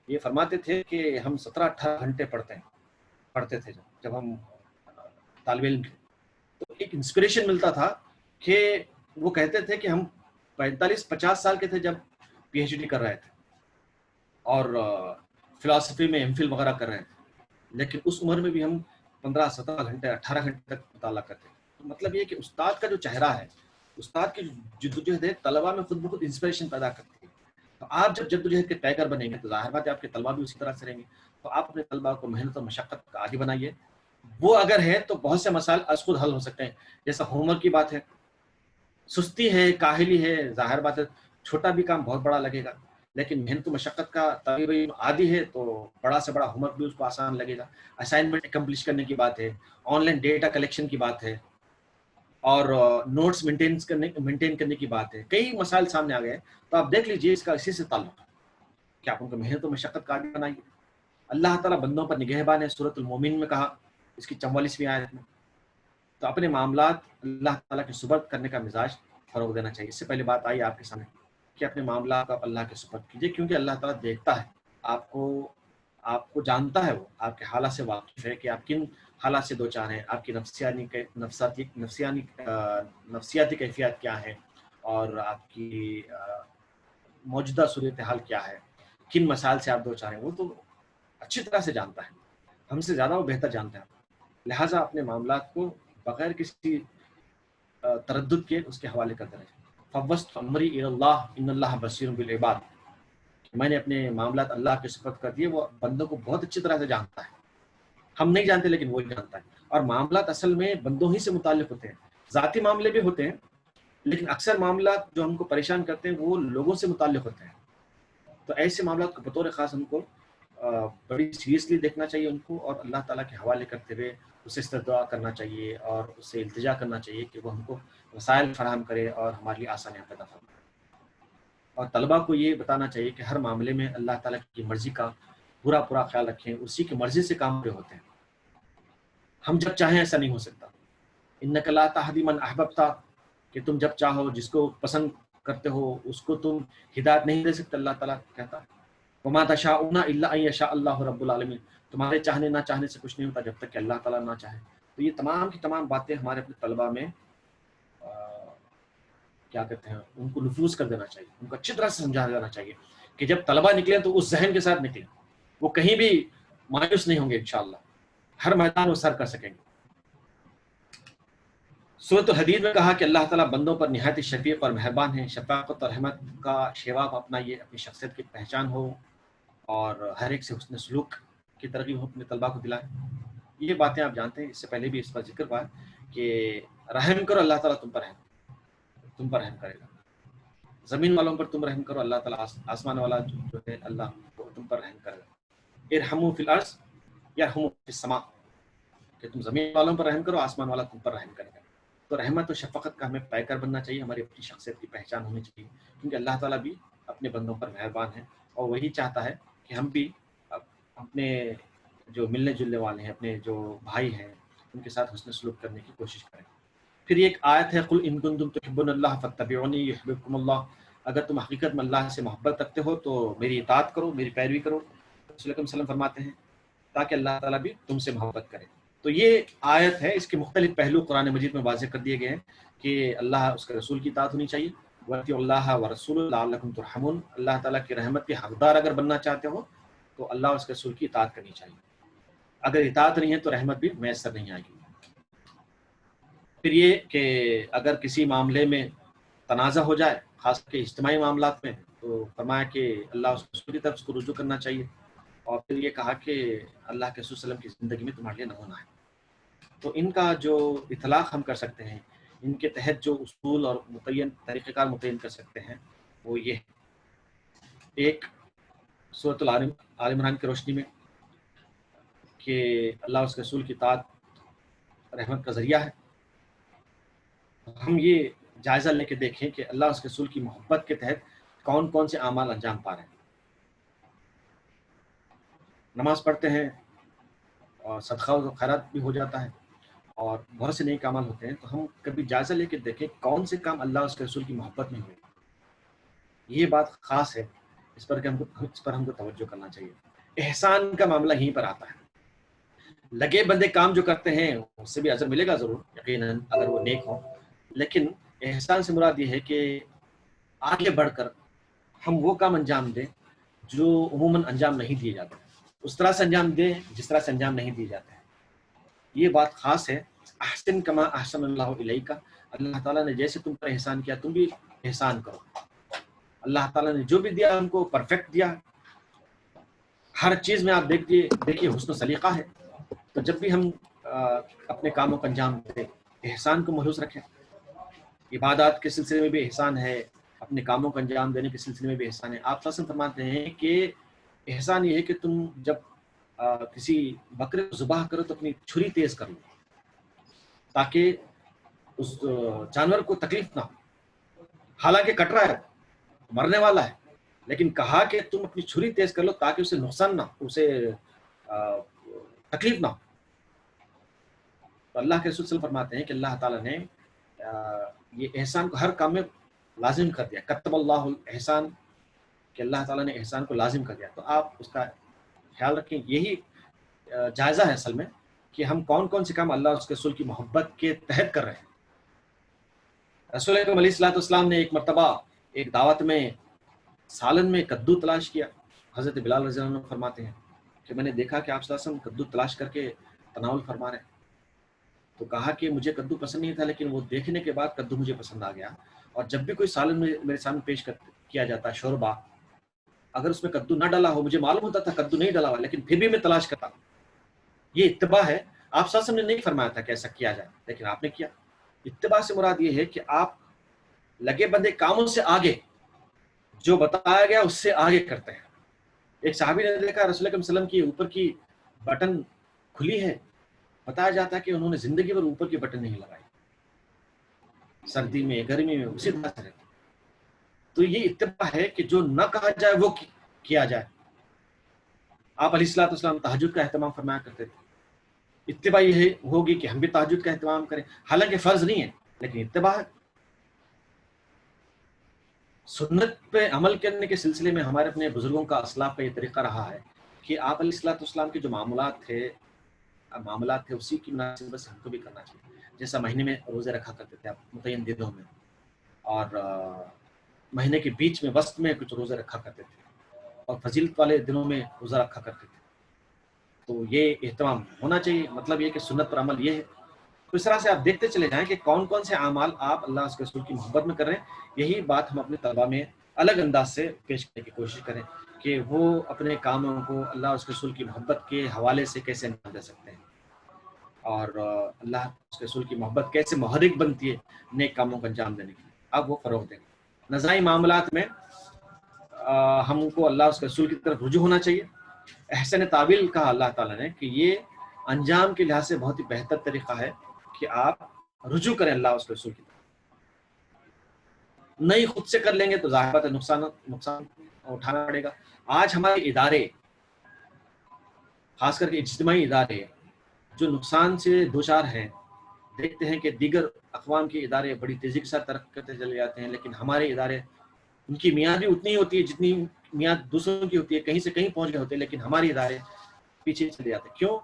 یہ فرماتے تھے کہ ہم 17-18 گھنٹے پڑھتے تھے جب ہم طالب علم تھے. تو ایک انسپریشن ملتا تھا کہ وہ کہتے تھے کہ ہم 45-50 سال کے تھے جب پی ایچ ڈی کر رہے تھے اور فلاسفی میں ایم فل وغیرہ کر رہے تھے، لیکن اس عمر میں بھی ہم 15-17 گھنٹے 18 گھنٹے تک مطالعہ کرتے ہیں. تو مطلب یہ کہ استاد کا جو چہرہ ہے، استاد کی جدوجہد ہے، طلباء میں خود بخود انسپریشن پیدا کرتی ہے. تو آپ جب جدوجہد کے پیکر بنیں گے تو ظاہر بات ہے آپ کے طلباء بھی اسی طرح سے رہیں گے. تو آپ اپنے طلباء کو محنت اور مشقت کا عادی بنائیے. وہ اگر ہے تو بہت سے مسائل از خود حل ہو سکتے ہیں. جیسا ہوم ورک کی بات ہے، سستی ہے، کاہلی ہے، ظاہر بات ہے چھوٹا بھی کام بہت بڑا لگے گا، لیکن محنت و مشقت کا طالب علم عادی ہے تو بڑا سے بڑا ہوم ورک بھی اس کو آسان لگے گا. اسائنمنٹ اکمپلش کرنے کی بات ہے، آن لائن ڈیٹا کلیکشن کی بات ہے، اور نوٹس مینٹین کرنے کی بات ہے. کئی مسائل سامنے آ گئے. تو آپ دیکھ لیجیے اس کا اسی سے تعلق ہے کہ آپ ان کو محنت و مشقت کا عادی بنائیے. اللہ تعالیٰ بندوں پر نگہبان ہے، سورۃ المومن میں کہا، اس کی 44ویں آیت میں. تو اپنے معاملات اللہ تعالیٰ کے سپرد کرنے کا مزاج فروغ دینا چاہیے. اس سے پہلے بات آئی آپ کے سامنے کہ اپنے معاملات کو اللہ کے سپرد کیجیے، کیونکہ اللہ تعالیٰ دیکھتا ہے آپ کو جانتا ہے، وہ آپ کے حالات سے واقف ہے کہ آپ کن حالات سے دوچار ہیں، آپ کی نفسیاتی کیفیات کیا ہیں، اور آپ کی موجودہ صورتحال کیا ہے، کن مسائل سے آپ دوچار ہیں. وہ تو اچھی طرح سے جانتا ہے، ہم سے زیادہ وہ بہتر جانتا ہے. لہٰذا اپنے معاملات کو بغیر کسی تردد کے اس کے حوالے کرتے رہیں. فوضت امری الی اللہ ان اللہ بصیر بالعباد، میں نے اپنے معاملات اللہ کے سپرد کر دیے. وہ بندوں کو بہت اچھی طرح سے جانتا ہے، ہم نہیں جانتے لیکن وہ جانتا ہے. اور معاملات اصل میں بندوں ہی سے متعلق ہوتے ہیں. ذاتی معاملے بھی ہوتے ہیں لیکن اکثر معاملات جو ہم کو پریشان کرتے ہیں وہ لوگوں سے متعلق ہوتے ہیں. تو ایسے معاملات کو بطور خاص ہم کو بڑی سیریسلی دیکھنا چاہیے ان کو، اور اللہ تعالیٰ کے حوالے کرتے ہوئے اسے استدعا کرنا چاہیے اور اس سے التجا کرنا چاہیے کہ وہ ہم کو وسائل فراہم کرے اور ہمارے لیے آسانیاں پیدا فرمائے. اور طلباء کو یہ بتانا چاہیے کہ ہر معاملے میں اللہ تعالیٰ کی مرضی کا پورا خیال رکھیں، اسی کی مرضی سے کام پورے ہوتے ہیں. ہم جب چاہیں ایسا نہیں ہو سکتا. انک لا تہدی من احببت، کہ تم جب چاہو جس کو پسند کرتے ہو اس کو تم ہدایت نہیں دے سکتے. اللہ تعالیٰ کہتا ہے وما تشاءون الا ان یشاء اللہ رب العالمین، تمہارے چاہنے نہ چاہنے سے کچھ نہیں ہوتا جب تک کہ اللہ تعالیٰ نہ چاہے. تو یہ تمام کی تمام باتیں ہمارے اپنے طلباء میں کیا کہتے ہیں ان کو نفوذ کر دینا چاہیے، ان کو اچھی طرح سے سمجھا دینا چاہیے کہ جب طلباء نکلیں تو اس ذہن کے ساتھ نکلیں، وہ کہیں بھی مایوس نہیں ہوں گے، انشاءاللہ ہر میدان وہ سر کر سکیں گے. سورۃ الحدید میں کہا کہ اللہ تعالیٰ بندوں پر نہایت شفیق اور مہربان ہے. شفقت اور رحمت کا شیواب اپنائیے، اپنی شخصیت کی پہچان ہو اور ہر ایک سے حسن سلوک کی ترغیب ہو، اپنے طلباء کو دلائیں. یہ باتیں آپ جانتے ہیں، اس سے پہلے بھی اس پر ذکر ہوا کہ رحم کرو اللہ تعالیٰ تم پر رحم کرے گا. زمین والوں پر تم رحم کرو، اللہ تعالیٰ آسمان والا جو ہے اللہ وہ تم پر رحم کرے گا. ارحموا فی الارض یرحموا فی السماء، کہ تم زمین والوں پر رحم کرو، آسمان والا تم پر رحم کرے گا. تو رحمت و شفقت کا ہمیں پیکر بننا چاہیے، ہماری اپنی شخصیت کی پہچان ہونی چاہیے، کیونکہ اللہ تعالیٰ بھی اپنے بندوں پر مہربان ہے اور وہی چاہتا ہے کہ ہم بھی اپنے جو ملنے جلنے والے ہیں، اپنے جو بھائی ہیں، ان کے ساتھ حسن سلوک کرنے کی کوشش کریں. پھر ایک آیت ہے قل ان کنتم تحبون اللہ فاتبعونی یحببکم اللہ، اگر تم حقیقت میں اللہ سے محبت رکھتے ہو تو میری اطاعت کرو، میری پیروی کرو. رسول اکرم صلی اللہ علیہ وسلم فرماتے ہیں تاکہ اللہ تعالیٰ بھی تم سے محبت کرے. تو یہ آیت ہے، اس کے مختلف پہلو قرآن مجید میں واضح کر دیے گئے ہیں کہ اللہ اس کے رسول کی اطاعت ہونی چاہیے. وَأَطِیعُوا اللَّهَ وَرَسُولَهُ لَعَلَّکُمْ تُرْحَمُونَ، اللہ تعالیٰ کی رحمت کے حقدار اگر بننا چاہتے ہو تو اللہ اس کے رسول کی اطاعت کرنی چاہیے. اگر اطاعت نہیں ہے تو رحمت بھی میسر نہیں آئے گی. پھر یہ کہ اگر کسی معاملے میں تنازع ہو جائے، خاص کر اجتماعی معاملات میں، تو فرمایا کہ اللہ اس کے رسول کی طرف اس کو رجوع کرنا چاہیے اور پھر یہ کہا کہ اللہ کے رسول صلی اللہ علیہ وسلم کی زندگی میں تمہارے لیے نمونہ ہے. تو ان کا جو اطلاق ہم کر سکتے ہیں، ان کے تحت جو اصول اور متعین طریقہ کار متعین کر سکتے ہیں وہ یہ ہے. ایک سورۃ آل عمران کی روشنی میں کہ اللہ اس کے رسول کی اطاعت رحمت کا ذریعہ ہے. ہم یہ جائزہ لے کے دیکھیں کہ اللہ اس کے رسول کی محبت کے تحت کون کون سے اعمال انجام پا رہے ہیں. نماز پڑھتے ہیں اور صدقہ و خیرات بھی ہو جاتا ہے اور بہت سے نیک اعمال ہوتے ہیں، تو ہم کبھی جائزہ لے کے دیکھیں کون سے کام اللہ اس کے رسول کی محبت میں ہوئے. یہ بات خاص ہے، اس پر ہم کو توجہ کرنا چاہیے. احسان کا معاملہ یہیں پر آتا ہے. لگے بندے کام جو کرتے ہیں اس سے بھی اجر ملے گا ضرور یقیناً اگر وہ نیک ہوں، لیکن احسان سے مراد یہ ہے کہ آگے بڑھ کر ہم وہ کام انجام دیں جو عموماً انجام نہیں دیے جاتے، اس طرح سے انجام دیں جس طرح سے انجام نہیں دیے جاتے ہیں. یہ بات خاص ہے. احسن کما احسن اللہ الیک، اللہ تعالیٰ نے جیسے تم پر احسان کیا تم بھی احسان کرو. اللہ تعالیٰ نے جو بھی دیا ہم کو پرفیکٹ دیا. ہر چیز میں آپ دیکھیے حسن و سلیقہ ہے. تو جب بھی ہم اپنے کاموں کا انجام دیں احسان کو ملحوظ رکھیں. عبادات کے سلسلے میں بھی احسان ہے، اپنے کاموں کا انجام دینے کے سلسلے میں بھی احسان ہے. آپ فصل فرماتے ہیں کہ احسان یہ ہے کہ تم جب کسی بکرے کو ذبح کرو تو اپنی چھری تیز کر لو تاکہ اس جانور کو تکلیف نہ ہو. حالانکہ کٹ رہا ہے، مرنے والا ہے، لیکن کہا کہ تم اپنی چھری تیز کر لو تاکہ اسے نقصان نہ ہو، اسے تکلیف نہ ہو. تو اللہ کے رسول صلی اللہ علیہ وسلم فرماتے ہیں کہ اللہ تعالیٰ نے یہ احسان کو ہر کام میں لازم کر دیا. کتب اللہ الاحسان، کہ اللہ تعالیٰ نے احسان کو لازم کر دیا. تو آپ اس کا خیال رکھیں. یہی جائزہ ہے اصل میں کہ ہم کون کون سے کام اللہ اور اس کے رسول کی محبت کے تحت کر رہے ہیں. رسول اکرم علیہ الصلوۃ والسلام نے ایک مرتبہ ایک دعوت میں سالن میں کدو تلاش کیا. حضرت بلال رضی اللہ عنہ فرماتے ہیں کہ میں نے دیکھا کہ آپ صلی اللہ علیہ وسلم کدو تلاش کر کے تناول فرما رہے ہیں. تو کہا کہ مجھے کدو پسند نہیں تھا، لیکن وہ دیکھنے کے بعد کدو مجھے پسند آ گیا. اور جب بھی کوئی سالن میرے سامنے پیش کیا جاتا شوربہ، اگر اس میں کدو نہ ڈالا ہو، مجھے معلوم ہوتا تھا کدو نہیں ڈالا ہوا، لیکن پھر بھی میں تلاش کرتا. یہ اتباع ہے. آپ صلی اللہ علیہ وسلم نے نہیں فرمایا تھا کہ ایسا کیا جائے، لیکن آپ نے کیا. اتباع سے مراد یہ ہے کہ آپ لگے بندے کاموں سے آگے، جو بتایا گیا اس سے آگے کرتے ہیں. ایک صحابی نے دیکھا رسول اکرم صلی اللہ علیہ وسلم کی اوپر کی بٹن کھلی ہے. بتایا جاتا ہے کہ انہوں نے زندگی پر اوپر کی بٹن نہیں لگائی، سردی میں گرمی میں اسی طرح سے رہتے. تو یہ اتباع ہے کہ جو نہ کہا جائے وہ کیا جائے. آپ علیہ الصلوۃ والسلام تہجد کا اہتمام فرمایا کرتے تھے. اتباع یہ ہوگی کہ ہم بھی تہجد کا اہتمام کریں، حالانکہ فرض نہیں ہے لیکن اتباع ہے. سنت پہ عمل کرنے کے سلسلے میں ہمارے اپنے بزرگوں کا اسلاف کا یہ طریقہ رہا ہے کہ آپ علیہ الصلوۃ والسلام کے جو معاملات تھے اسی کی مناسبت سے ہم کو بھی کرنا چاہیے. جیسا مہینے میں روزے رکھا کرتے تھے آپ متعین دنوں میں، اور مہینے کے بیچ میں وسط میں کچھ روزے رکھا کرتے تھے، اور فضیلت والے دنوں میں روزہ رکھا کرتے تھے. تو یہ اہتمام ہونا چاہیے. مطلب یہ کہ سنت پر عمل یہ ہے. تو اس طرح سے آپ دیکھتے چلے جائیں کہ کون کون سے اعمال آپ اللہ اس کے رسول کی محبت میں کر رہے ہیں. یہی بات ہم اپنے طلباء میں الگ انداز سے پیش کرنے کی کوشش کریں کہ وہ اپنے کاموں کو اللہ اس کے رسول کی محبت کے حوالے سے کیسے انجام دے سکتے ہیں، اور اللہ اس کے رسول کی محبت کیسے محرک بنتی ہے نیک کاموں کو انجام دینے کے لیے. آپ وہ فروغ دیں. نظائی معاملات میں ہم کو اللہ اس کے رسول کی طرف رجوع ہونا چاہیے. احسن تعویل کہا اللہ تعالیٰ نے کہ یہ انجام کے لحاظ سے بہت ہی بہتر طریقہ ہے کہ آپ رجوع کریں اللہ اس کے رسول کی طرف. نہیں خود سے کر لیں گے تو ظاہر بات ہے نقصان اٹھانا پڑے گا. آج ہمارے ادارے، خاص کر کے اجتماعی ادارے، جو نقصان سے دوچار ہیں. دیکھتے ہیں کہ دیگر اقوام کے ادارے بڑی تیزی کے ساتھ ترقی کرتے چلے جاتے ہیں، لیکن ہمارے ادارے ان کی میعاد بھی اتنی ہی ہوتی ہے جتنی میعاد دوسروں کی ہوتی ہے. کہیں سے کہیں پہنچ گئے ہوتے ہیں، لیکن ہمارے ادارے پیچھے چلے جاتے ہیں. کیوں؟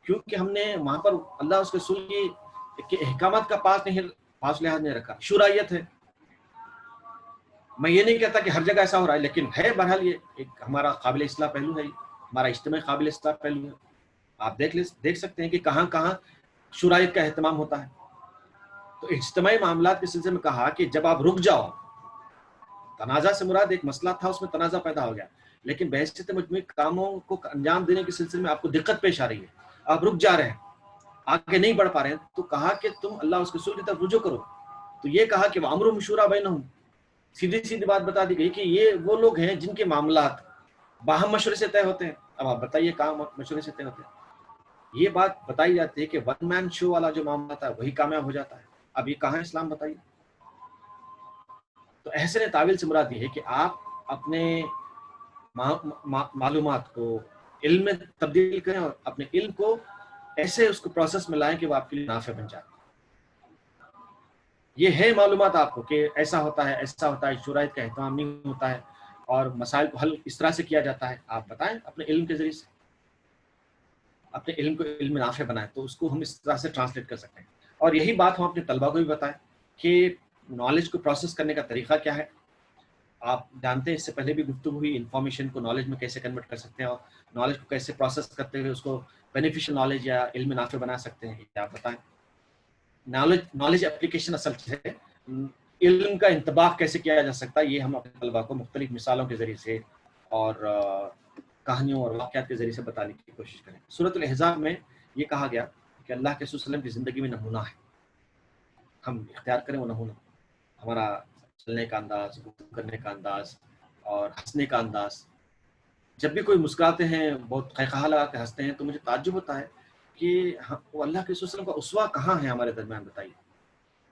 کیونکہ ہم نے وہاں پر اللہ اس کے رسول کی احکامات کا پاس لحاظ نہیں رکھا. شورائیت ہے. میں یہ نہیں کہتا کہ ہر جگہ ایسا ہو رہا ہے، لیکن ہے بہرحال یہ ایک ہمارا قابل اصلاح پہلو ہے، ہمارا اجتماعی قابل اصلاح پہلو ہے. آپ دیکھ سکتے ہیں کہ کہاں کہاں شورائیت کا اہتمام ہوتا ہے. تو اجتماعی معاملات کے سلسلے میں کہا کہ جب آپ رک جاؤ، تنازع سے مراد ایک مسئلہ تھا اس میں تنازع پیدا ہو گیا، لیکن بحیثیت مجموعی کاموں کو انجام دینے کے سلسلے میں آپ کو دقت پیش آ رہی ہے، آپ رک جا رہے ہیں، آگے نہیں بڑھ پا رہے ہیں، تو کہا کہ تم اللہ اس کے رسول کی طرف رجوع کرو. تو یہ کہا کہ وَأَمْرُهُمْ شُورَىٰ بَيْنَهُمْ، سیدھی سیدھی بات بتا دی گئی کہ یہ وہ لوگ ہیں جن کے معاملات باہم مشورے سے طے ہوتے ہیں. اب آپ بتائیے کام مشورے سے طے ہوتے ہیں. یہ بات بتائی جاتی ہے کہ ون مین شو والا جو معاملہ تھا وہی کامیاب ہو جاتا ہے. اب یہ کہاں اسلام بتائیے. تو احسن تعویل سے مراد یہ ہے کہ آپ اپنے معلومات کو علم میں تبدیل کریں اور اپنے علم کو ایسے اس کو پروسیس میں لائیں کہ وہ آپ کے لیے نافع بن جائے. یہ ہے معلومات آپ کو کہ ایسا ہوتا ہے، ایسا ہوتا ہے، شرائط کا اہتمام نہیں ہوتا ہے اور مسائل کو حل اس طرح سے کیا جاتا ہے. آپ بتائیں اپنے علم کے ذریعے سے، اپنے علم کو علم نافع بنائیں، تو اس کو ہم اس طرح سے ٹرانسلیٹ کر سکتے ہیں. اور یہی بات ہم اپنے طلباء کو بھی بتائیں کہ نالج کو پروسیس کرنے کا طریقہ کیا ہے. آپ جانتے ہیں اس سے پہلے بھی گفتگو ہوئی، انفارمیشن کو نالج میں کیسے کنورٹ کر سکتے ہیں اور نالج کو کیسے پروسیس کرتے ہوئے اس کو بینیفیشل نالج یا علم نافع بنا سکتے ہیں. یہ آپ بتائیں. نالج اپلیکیشن اصل ہے، علم کا انطباق کیسے کیا جا سکتا ہے، یہ ہم اپنے طلباء کو مختلف مثالوں کے ذریعے سے اور کہانیوں اور واقعات کے ذریعے سے بتانے کی کوشش کریں. سورۃ الاحزاب میں یہ کہا گیا کہ اللہ کے رسول صلی اللہ علیہ وسلم کی زندگی میں نمونہ ہے، ہم اختیار کریں وہ نمونہ. ہمارا چلنے کا انداز، گفتگو کرنے کا انداز اور ہنسنے کا انداز. جب بھی کوئی مسکراتے ہیں، بہت خیخہ لگا کے ہنستے ہیں، تو مجھے تعجب ہوتا ہے کہ وہ اللہ کے رسول صلی اللہ علیہ وسلم کا اسوہ کہاں ہے ہمارے درمیان. بتائیے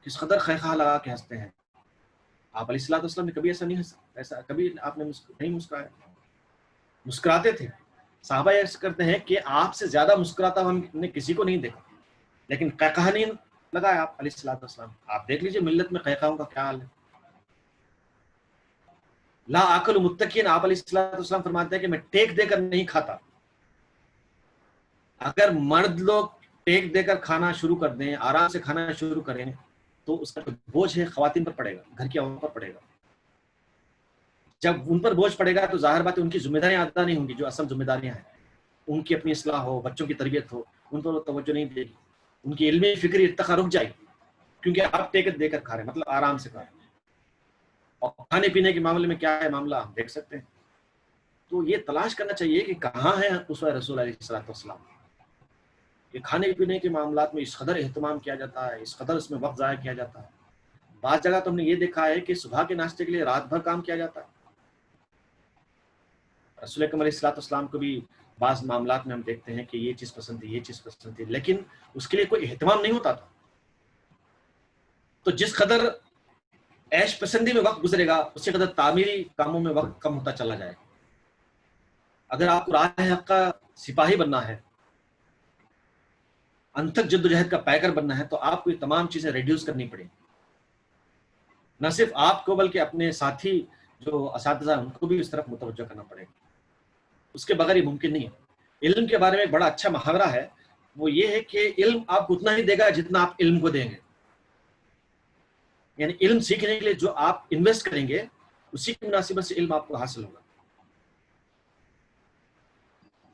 کس قدر خیخہ لگا کے ہنستے ہیں. آپ علیہ الصلوۃ والسلام نے کبھی ایسا نہیں ہنسا، ایسا کبھی آپ نے نہیں مسکرایا. مسکراتے تھے. صحابہ ایسا کرتے ہیں کہ آپ سے زیادہ مسکراتا ہم نے کسی کو نہیں دیکھا، لیکن قہقہ نہیں لگایا آپ علیہ الصلوۃ والسلام. آپ دیکھ لیجئے ملت میں قہقہوں کا کیا حال ہے. لا آکل متکئن، آپ علیہ الصلوۃ والسلام فرماتے ہیں کہ میں ٹیک دے کر نہیں کھاتا. اگر مرد لوگ ٹیک دے کر کھانا شروع کر دیں، آرام سے کھانا شروع کریں، تو اس کا بوجھ ہے خواتین پر پڑے گا، گھر کی عورتوں پر پڑے گا. جب ان پر بوجھ پڑے گا تو ظاہر بات ہے ان کی ذمہ داریاں ادا نہیں ہوں گی جو اصل ذمہ داریاں ہیں. ان کی اپنی اصلاح ہو، بچوں کی تربیت ہو، ان پر توجہ نہیں دے گی. ان کی علمی فکری ارتقا رک جائے گی کیونکہ آپ ٹیک دے کر کھا رہے ہیں، مطلب آرام سے کھا رہے ہیں. اور کھانے پینے کے معاملے میں کیا ہے معاملہ ہم دیکھ سکتے ہیں. تو یہ تلاش کرنا چاہیے کہ کہاں ہے اسوہ رسول علیہ الصلوۃ والسلام. کہ کھانے پینے کے معاملات میں اس قدر اہتمام کیا جاتا ہے، اس قدر اس میں وقت ضائع کیا جاتا ہے. بعض جگہ تو ہم نے یہ دیکھا ہے کہ صبح کے ناشتے کے لیے رات بھر کام کیا جاتا ہے. رسول اکرم علیہ الصلوۃ والسلام کو بھی بعض معاملات میں ہم دیکھتے ہیں کہ یہ چیز پسند تھی، یہ چیز پسند تھی، لیکن اس کے لیے کوئی اہتمام نہیں ہوتا تھا. تو جس قدر عیش پسندی میں وقت گزرے گا اسی قدر تعمیری کاموں میں وقت کم ہوتا چلا جائے گا. اگر آپ کو راہ حق کا سپاہی بننا ہے، انتھک جدوجہد کا پیکر بننا ہے، تو آپ کو یہ تمام چیزیں ریڈیوس کرنی پڑیں. نہ صرف آپ کو بلکہ اپنے ساتھی جو اساتذہ ہیں ان کو بھی اس طرف متوجہ کرنا پڑے گا. اس کے بغیر یہ ممکن نہیں ہے. علم کے بارے میں ایک بڑا اچھا محاورہ ہے، وہ یہ ہے کہ علم آپ کو اتنا ہی دے گا جتنا آپ علم کو دیں گے. یعنی علم سیکھنے کے لیے جو آپ انویسٹ کریں گے اسی کی مناسبت سے علم آپ کو حاصل ہوگا.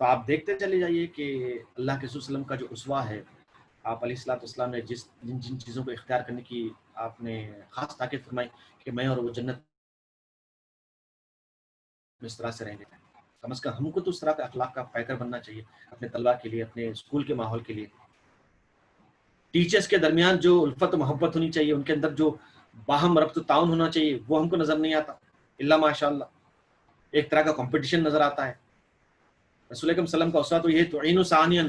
تو آپ دیکھتے چلے جائیے کہ اللہ کے رسول صلی اللہ علیہ وسلم کا جو اسوہ ہے، آپ علیہ الصلوۃ والسلام نے جن چیزوں کو اختیار کرنے کی آپ نے خاص تاکید فرمائی کہ میں اور وہ جنت میں اس طرح سے رہیں گے. کم از کم ہم کو تو اس طرح کا اخلاق کا پیکر بننا چاہیے اپنے طلباء کے لیے، اپنے اسکول کے ماحول کے لیے. ٹیچرز کے درمیان جو الفت و محبت ہونی چاہیے، ان کے اندر جو باہم ربط و تعاون ہونا چاہیے، وہ ہم کو نظر نہیں آتا الا ماشاء اللہ. ایک طرح کا کمپٹیشن نظر آتا ہے. رسول اکرم صلی اللہ علیہ وسلم کا اسوہ تو یہ تعین ثانیا،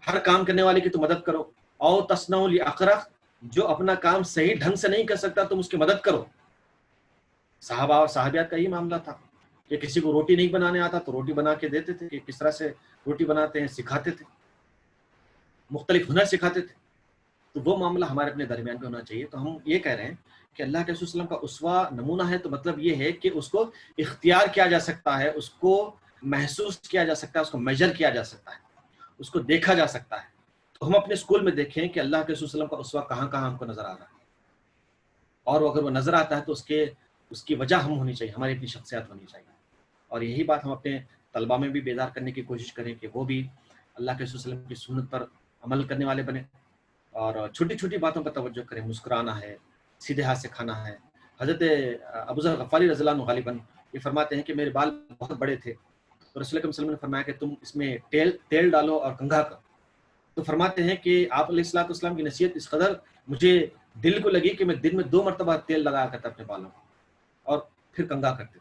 ہر کام کرنے والے کی تو مدد کرو. او تصنع لاقرخ، جو اپنا کام صحیح ڈھنگ سے نہیں کر سکتا تم اس کی مدد کرو. صحابہ اور صحابیات کا یہ معاملہ تھا کہ کسی کو روٹی نہیں بنانے آتا تو روٹی بنا کے دیتے تھے، کہ کس طرح سے روٹی بناتے ہیں سکھاتے تھے، مختلف ہنر سکھاتے تھے. تو وہ معاملہ ہمارے اپنے درمیان میں ہونا چاہیے. تو ہم یہ کہہ رہے ہیں کہ اللہ کے رسول صلی اللہ علیہ وسلم کا اسوہ نمونہ ہے، تو مطلب یہ ہے کہ اس کو اختیار کیا جا سکتا ہے، اس کو محسوس کیا جا سکتا ہے، اس کو میجر کیا جا سکتا ہے، اس کو دیکھا جا سکتا ہے. تو ہم اپنے اسکول میں دیکھیں کہ اللہ کے رسول صلی اللہ علیہ وسلم کا اسوہ کہاں کہاں ہم کو نظر آ رہا ہے، اور اگر وہ نظر آتا ہے تو اس کی وجہ ہم ہونی چاہیے، ہماری اپنی شخصیت ہونی چاہیے. اور یہی بات ہم اپنے طلباء میں بھی بیدار کرنے کی کوشش کریں کہ وہ بھی اللہ کے رسول صلی اللہ علیہ وسلم کی سنت پر عمل کرنے والے بنے اور چھوٹی چھوٹی باتوں پر توجہ کریں. مسکرانا ہے، سیدھے ہاتھ سے کھانا ہے. حضرت ابو ذر غفاری رضی اللہ عنہ غالباً یہ فرماتے ہیں کہ میرے بال بہت بڑے تھے، تو رسول اکرم صلی اللہ علیہ وسلم نے فرمایا کہ تم اس میں تیل ڈالو اور کنگھا کرو. تو فرماتے ہیں کہ آپ علیہ الصلوۃ والسلام کی نصیحت اس قدر مجھے دل کو لگی کہ میں دن میں 2 مرتبہ تیل لگایا کرتا اپنے بالوں کو اور پھر کنگھا کرتے.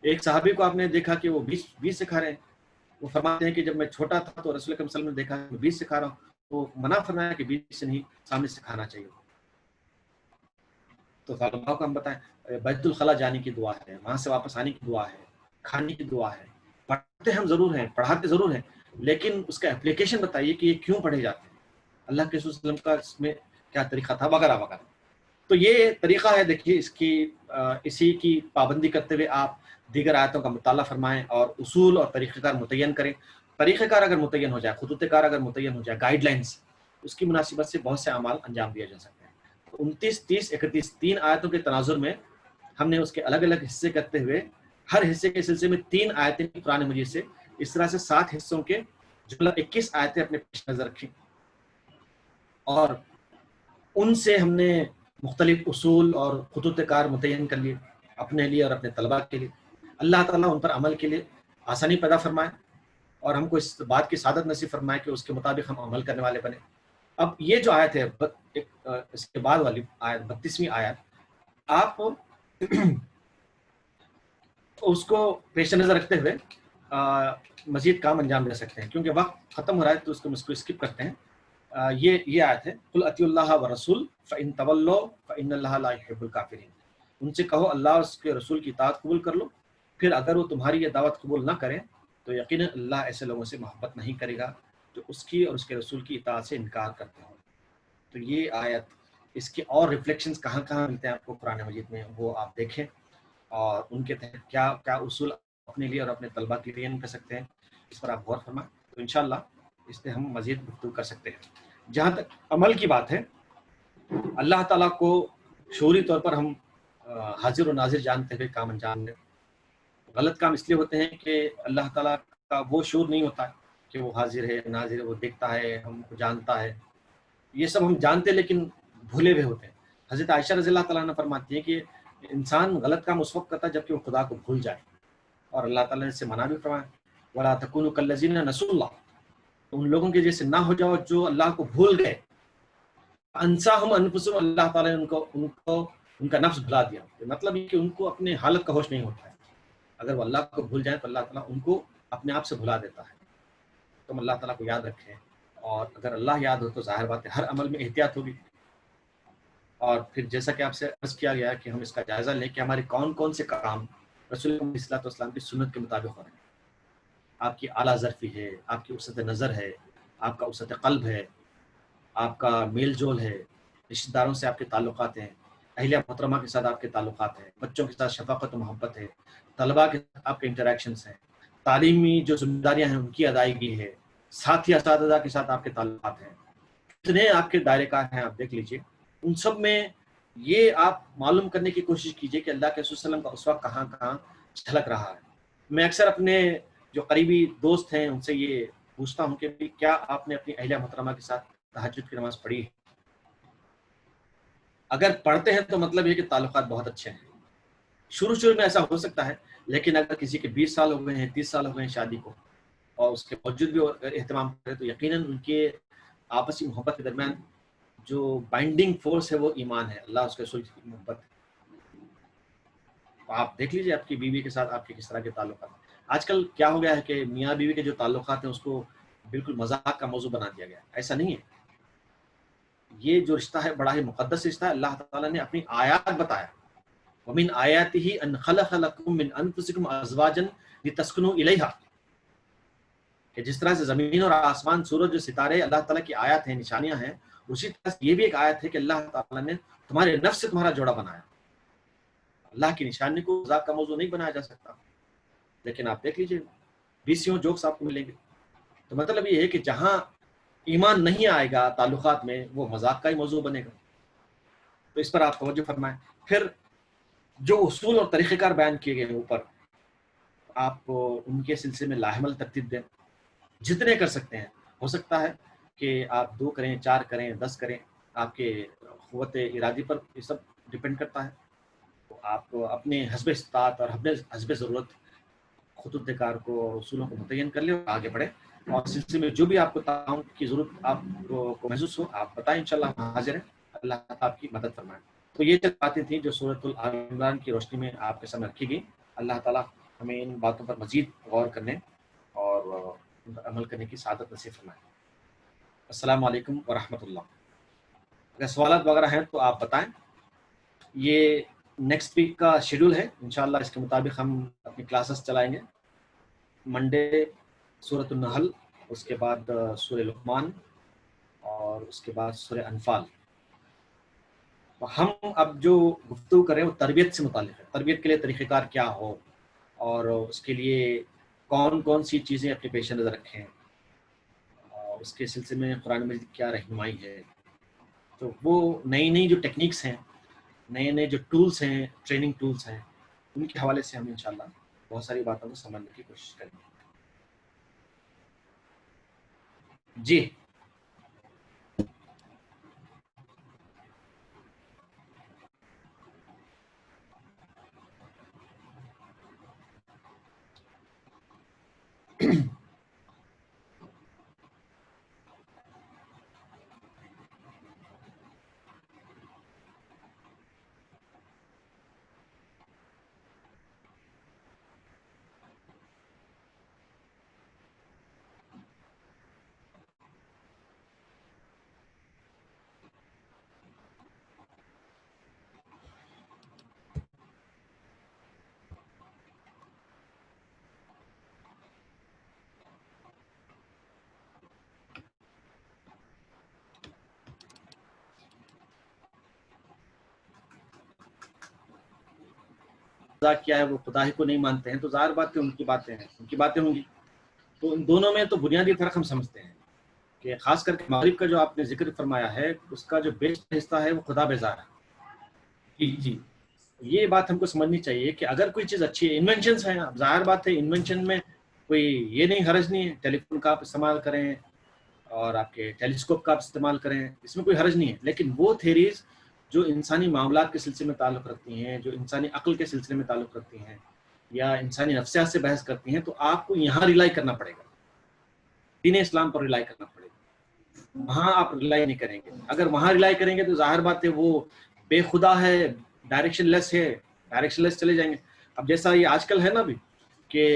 ایک صحابی کو آپ نے دیکھا کہ وہ 20 سکھا رہے ہیں. وہ فرماتے ہیں کہ جب میں چھوٹا تھا تو رسول اکرم صلی اللہ علیہ وسلم نے دیکھا کہ میں 20 سکھا رہا ہوں، تو منع فرمایا کہ 20 سے نہیں، سامنے سکھانا چاہیے. تو طلباء کو ہم بتائیں، بیت الخلا جانے کی دعا ہے، وہاں سے واپس آنے کی دعا ہے، کھانے کی دعا ہے. پڑھتے ہم ضرور ہیں، پڑھاتے ضرور ہیں، لیکن اس کا اپلیکیشن بتائیے کہ یہ کیوں پڑھے جاتے ہیں، اللہ کے رسول صلی اللہ علیہ وسلم کا اس میں کیا طریقہ تھا، وغیرہ وغیرہ. تو یہ طریقہ ہے. دیکھیے اسی کی پابندی کرتے ہوئے آپ دیگر آیتوں کا مطالعہ فرمائیں اور اصول اور طریقہ کار متعین کریں. طریقہ کار اگر متعین ہو جائے، خطوط کار اگر متعین ہو جائے، گائیڈ لائنس، اس کی مناسبت سے بہت سے اعمال انجام دیا جا سکتے ہیں. 29، 30، 31 3 آیتوں کے تناظر میں ہم نے اس کے الگ الگ حصے کرتے ہوئے ہر حصے کے سلسلے میں 3 آیتیں قرآن مجید سے، اس طرح سے 7 حصوں کے جملہ 21 آیتیں اپنے پیش نظر رکھی، اور ان سے ہم نے مختلف اصول اور خطوط کار متعین کر لیے اپنے لیے اور اپنے طلباء کے لیے. اللہ تعالیٰ ان پر عمل کے لیے آسانی پیدا فرمائے اور ہم کو اس بات کی سعادت نصیب فرمائے کہ اس کے مطابق ہم عمل کرنے والے بنے. اب یہ جو آیت ہے اس کے بعد والی آیت 32ویں آیت، آپ اس کو پیش نظر رکھتے ہوئے مزید کام انجام دے سکتے ہیں. کیونکہ وقت ختم ہو رہا ہے تو اس کو اسکپ کرتے ہیں. یہ آیت ہے، قل اطیعوا اللہ والرسول فإن تولوا فإن اللہ لا يحب الکافرین. ان سے کہو اللہ اور اس کے رسول کی اطاعت قبول کر لو، پھر اگر وہ تمہاری یہ دعوت قبول نہ کریں تو یقیناً اللہ ایسے لوگوں سے محبت نہیں کرے گا جو اس کی اور اس کے رسول کی اطاعت سے انکار کرتے ہوں. تو یہ آیت، اس کے اور ریفلیکشنز کہاں کہاں ملتے ہیں آپ کو قرآن مجید میں، وہ آپ دیکھیں اور ان کے تحت کیا کیا اصول اپنے لیے اور اپنے طلباء کے لیے کر سکتے ہیں، اس پر آپ غور فرمائیں. تو انشاءاللہ اس پہ ہم مزید گفتگو کر سکتے ہیں. جہاں تک عمل کی بات ہے، اللہ تعالیٰ کو شعوری طور پر ہم حاضر و ناظر جانتے ہوئے کام انجام دیں. غلط کام اس لیے ہوتے ہیں کہ اللہ تعالیٰ کا وہ شعور نہیں ہوتا کہ وہ حاضر ہے، ناظر ہے، وہ دیکھتا ہے، ہم کو جانتا ہے. یہ سب ہم جانتے لیکن بھولے ہوئے ہوتے ہیں. حضرت عائشہ رضی اللہ تعالیٰ عنہ فرماتی ہے کہ انسان غلط کام اس وقت کرتا ہے جبکہ وہ خدا کو بھول جائے، اور اللہ تعالیٰ نے اس سے منع بھی فرمایا، وَلَا تَكُونُوا كَالَّذِينَ نَسُوا اللَّهَ. ان لوگوں کے جیسے نہ ہو جاؤ جو اللہ کو بھول گئے. انساہم انفسہم، اللہ تعالیٰ نے ان کا نفس بھلا دیا. مطلب یہ کہ ان کو اپنے حالت کا ہوش نہیں ہوتا ہے. اگر وہ اللہ کو بھول جائیں تو اللہ تعالیٰ ان کو اپنے آپ سے بھلا دیتا ہے. تم اللہ تعالیٰ کو یاد رکھیں، اور اگر اللہ یاد ہو تو ظاہر بات ہے ہر عمل میں احتیاط ہوگی. اور پھر جیسا کہ آپ سے عرض کیا گیا کہ ہم اس کا جائزہ لیں کہ ہمارے کون کون سے کام رسول اللہ علیہ الصلوۃ والسلام کی سنت کے مطابق ہو رہے ہیں. آپ کی اعلیٰ ظرفی ہے، آپ کی وسعت نظر ہے، آپ کا وسعت قلب ہے، آپ کا میل جول ہے، رشتہ داروں سے آپ کے تعلقات ہیں، اہلیہ محترمہ کے ساتھ آپ کے تعلقات ہیں، بچوں کے ساتھ شفقت و محبت ہے، طلباء کے ساتھ آپ کے انٹریکشنز ہیں، تعلیمی جو ذمہ داریاں ہیں ان کی ادائیگی ہے، ساتھی اساتذہ کے ساتھ آپ کے تعلقات ہیں، کتنے آپ کے دائرے کار ہیں آپ دیکھ لیجئے. ان سب میں یہ آپ معلوم کرنے کی کوشش کیجئے کہ اللہ کے رسول صلی اللہ علیہ وسلم کا اسوہ کہاں کہاں جھلک رہا ہے. میں اکثر اپنے جو قریبی دوست ہیں ان سے یہ پوچھتا ہوں کہ کیا آپ نے اپنی اہلیہ محترمہ کے ساتھ تہجد کی نماز پڑھی ہے؟ اگر پڑھتے ہیں تو مطلب یہ کہ تعلقات بہت اچھے ہیں. شروع میں ایسا ہو سکتا ہے، لیکن اگر کسی کے 20 سال ہو گئے ہیں، 30 سال ہو گئے ہیں شادی کو، اور اس کے باوجود بھی اہتمام کرے، تو یقیناً ان کے آپسی محبت کے درمیان جو بائنڈنگ فورس ہے وہ ایمان ہے، اللہ اس کے رسول کی محبت ہے. تو آپ دیکھ لیجیے آپ کی بیوی کے ساتھ آپ کے کس طرح کے تعلقات ہیں. آج کل کیا ہو گیا ہے کہ میاں بیوی کے جو تعلقات ہیں اس کو بالکل مذاق کا موضوع بنا دیا گیا. ایسا نہیں ہے. یہ جو رشتہ ہے بڑا ہی مقدس رشتہ ہے. اللہ تعالیٰ نے اپنی آیات بتایا، وَمِنْ آيَاتِهِ أَنْ خَلَقَ لَكُم مِّنْ أَنفُسِكُمْ أَزْوَاجًا لِتَسْكُنُوا إِلَيْهَا. کہ جس طرح سے زمین اور آسمان، سورج اور ستارے اللہ تعالیٰ کی آیات ہیں، نشانیاں ہیں، اسی طرح سے یہ بھی ایک آیت ہے کہ اللہ تعالیٰ نے تمہارے نفس سے تمہارا جوڑا بنایا. اللہ کی نشانی کو مذاق کا موضوع نہیں بنایا جا سکتا. لیکن آپ دیکھ لیجیے 20 جوکس آپ کو ملیں گے. تو مطلب یہ ہے کہ جہاں ایمان نہیں آئے گا تعلقات میں، وہ مذاق کا ہی موضوع بنے گا. تو اس پر آپ توجہ فرمائیں. پھر جو اصول اور طریقہ کار بیان کیے گئے ہیں اوپر، آپ ان کے سلسلے میں لاحمل ترتیب دیں، جتنے کر سکتے ہیں. ہو سکتا ہے کہ آپ 2 کریں، 4 کریں، 10 کریں، آپ کے قوت ارادی پر یہ سب ڈپینڈ کرتا ہے. تو آپ اپنے حسب استطاعت اور حسب ضرورت خطوط کار کو اور اصولوں کو متعین کر لیں اور آگے بڑھیں، اور سلسلے میں جو بھی آپ کو تعاون کی ضرورت آپ کو محسوس ہو آپ بتائیں، انشاءاللہ ہم حاضر ہیں، اللہ تعالیٰ آپ کی مدد فرمائے۔ تو یہ چند باتیں تھیں جو سورۃ آل عمران کی روشنی میں آپ کے سامنے رکھی گئی۔ اللہ تعالیٰ ہمیں ان باتوں پر مزید غور کرنے اور ان پر عمل کرنے کی سعادت نصیب فرمائے۔ السلام علیکم ورحمۃ اللہ۔ اگر سوالات وغیرہ ہیں تو آپ بتائیں۔ یہ نیکسٹ ویک کا شیڈول ہے، انشاءاللہ اس کے مطابق ہم اپنی کلاسز چلائیں گے۔ منڈے سورۃ النحل، اس کے بعد سورہ لقمان، اور اس کے بعد سورہ انفال۔ ہم اب جو گفتگو کریں وہ تربیت سے متعلق ہے، تربیت کے لیے طریقہ کار کیا ہو اور اس کے لیے کون کون سی چیزیں اپنے پیش نظر رکھیں، اور اس کے سلسلے میں قرآن مجید کیا رہنمائی ہے۔ تو وہ نئی نئی جو ٹیکنیکس ہیں، نئے نئے جو ٹولس ہیں، ٹریننگ ٹولس ہیں، ان کے حوالے سے ہم انشاءاللہ بہت ساری باتوں کو سمجھنے کی کوشش کریں گے۔ جی خدا کیا ہے وہ خدا ہی کو نہیں مانتے ہیں، تو ظاہر بات ہے ان کی باتیں ہیں، ان کی باتیں ہوں گی۔ تو ان دونوں میں تو بنیادی فرق ہم سمجھتے ہیں کہ خاص کر کے مغرب کا جو آپ نے ذکر فرمایا ہے، اس کا جو بیسٹ حصہ ہے وہ خدا بیزار ہے۔ جی جی یہ بات ہم کو سمجھنی چاہیے کہ اگر کوئی چیز اچھی ہے، انوینشنس ہیں، اب ظاہر بات ہے انوینشن میں کوئی یہ نہیں حرج نہیں ہے، ٹیلی فون کا آپ استعمال کریں اور آپ کے ٹیلیسکوپ کا آپ استعمال کریں، اس میں کوئی حرج نہیں ہے، لیکن وہ تھیریز جو انسانی معاملات کے سلسلے میں تعلق رکھتی ہیں، جو انسانی عقل کے سلسلے میں تعلق رکھتی ہیں، یا انسانی نفسیات سے بحث کرتی ہیں، تو آپ کو یہاں ریلائی کرنا پڑے گا، دین اسلام پر ریلائی کرنا پڑے گا۔ وہاں آپ ریلائی نہیں کریں گے، اگر وہاں ریلائی کریں گے تو ظاہر بات ہے وہ بے خدا ہے، ڈائریکشن لیس ہے، ڈائریکشن لیس چلے جائیں گے۔ اب جیسا یہ آج کل ہے نا ابھی کہ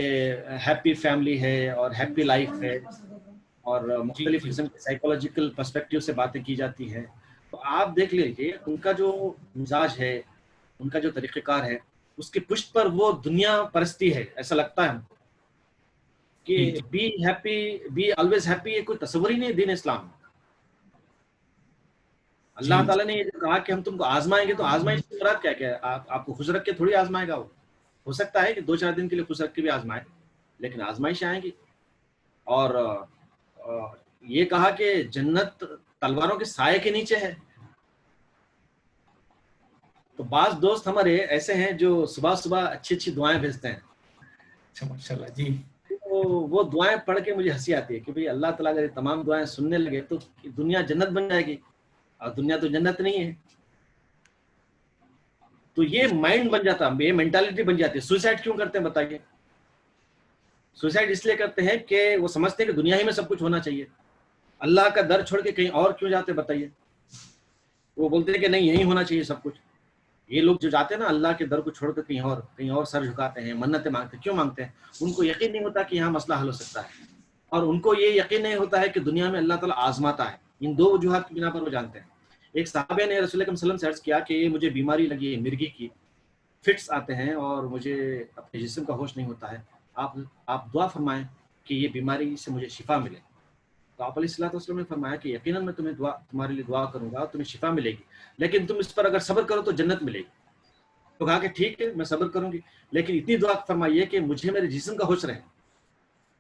ہیپی فیملی ہے اور ہیپی لائف ہے، اور مختلف قسم کے سائیکولوجیکل پرسپیکٹیو سے باتیں کی جاتی ہیں، تو آپ دیکھ لیجیے ان کا جو مزاج ہے، ان کا جو طریقہ کار ہے، اس کی پشت پر وہ دنیا پرستی ہے، ایسا لگتا ہے ہم کو کہ be happy, be always happy, یہ کوئی تصور ہی نہیں ہے دین اسلام میں۔ اللہ تعالیٰ نے یہ جو کہا کہ ہم تم کو آزمائیں گے، تو آزمائش کی مراد کیا ہے؟ آپ کو خوش رکھ کے تھوڑی آزمائے گا وہ، ہو سکتا ہے کہ 2-4 دن کے لیے خوش رکھ کے بھی آزمائے، لیکن آزمائش آئیں گی۔ اور یہ کہا کہ جنت تلواروں کے سائے کے نیچے ہے۔ تو بعض دوست ہمارے ایسے ہیں جو صبح صبح اچھی اچھی دعائیں بھیجتے ہیں، ماشاءاللہ جی، وہ دعائیں پڑھ کے مجھے ہنسی آتی ہے کہ بھئی اللہ تعالیٰ اگر یہ تمام دعائیں سننے لگے تو دنیا جنت بن جائے گی، اور دنیا تو جنت نہیں ہے۔ تو یہ مائنڈ بن جاتا ہے، یہ مینٹالٹی بن جاتی ہے۔ سوسائڈ کیوں کرتے ہیں بتائیے؟ سوسائڈ اس لیے کرتے ہیں کہ وہ سمجھتے ہیں کہ دنیا ہی میں سب کچھ ہونا چاہیے، اللہ کا در چھوڑ کے کہیں اور کیوں جاتے بتائیے؟ وہ بولتے ہیں کہ نہیں یہی ہونا چاہیے سب کچھ۔ یہ لوگ جو جاتے ہیں نا اللہ کے در کو چھوڑ کر کہیں اور سر جھکاتے ہیں، منتیں مانگتے ہیں، کیوں مانگتے ہیں؟ ان کو یقین نہیں ہوتا کہ یہاں مسئلہ حل ہو سکتا ہے، اور ان کو یہ یقین نہیں ہوتا ہے کہ دنیا میں اللہ تعالیٰ آزماتا ہے۔ ان دو وجوہات کی بنا پر وہ جانتے ہیں۔ ایک صحابہ نے رسول اللہ صلی اللہ علیہ وسلم سے عرض کیا کہ یہ مجھے بیماری لگی ہے مرگی کی، فٹس آتے ہیں اور مجھے اپنے جسم کا ہوش نہیں ہوتا ہے، آپ دعا فرمائیں کہ یہ بیماری سے مجھے شفا ملے۔ تو آپ علیہ الصلوۃ والسلام نے فرمایا کہ یقیناً میں تمہارے لیے دعا کروں گا، تمہیں شفا ملے گی، لیکن تم اس پر اگر صبر کرو تو جنت ملے گی۔ تو کہا کہ ٹھیک ہے میں صبر کروں گی، لیکن اتنی دعا فرمائیے کہ مجھے میرے جسم کا ہوش رہے۔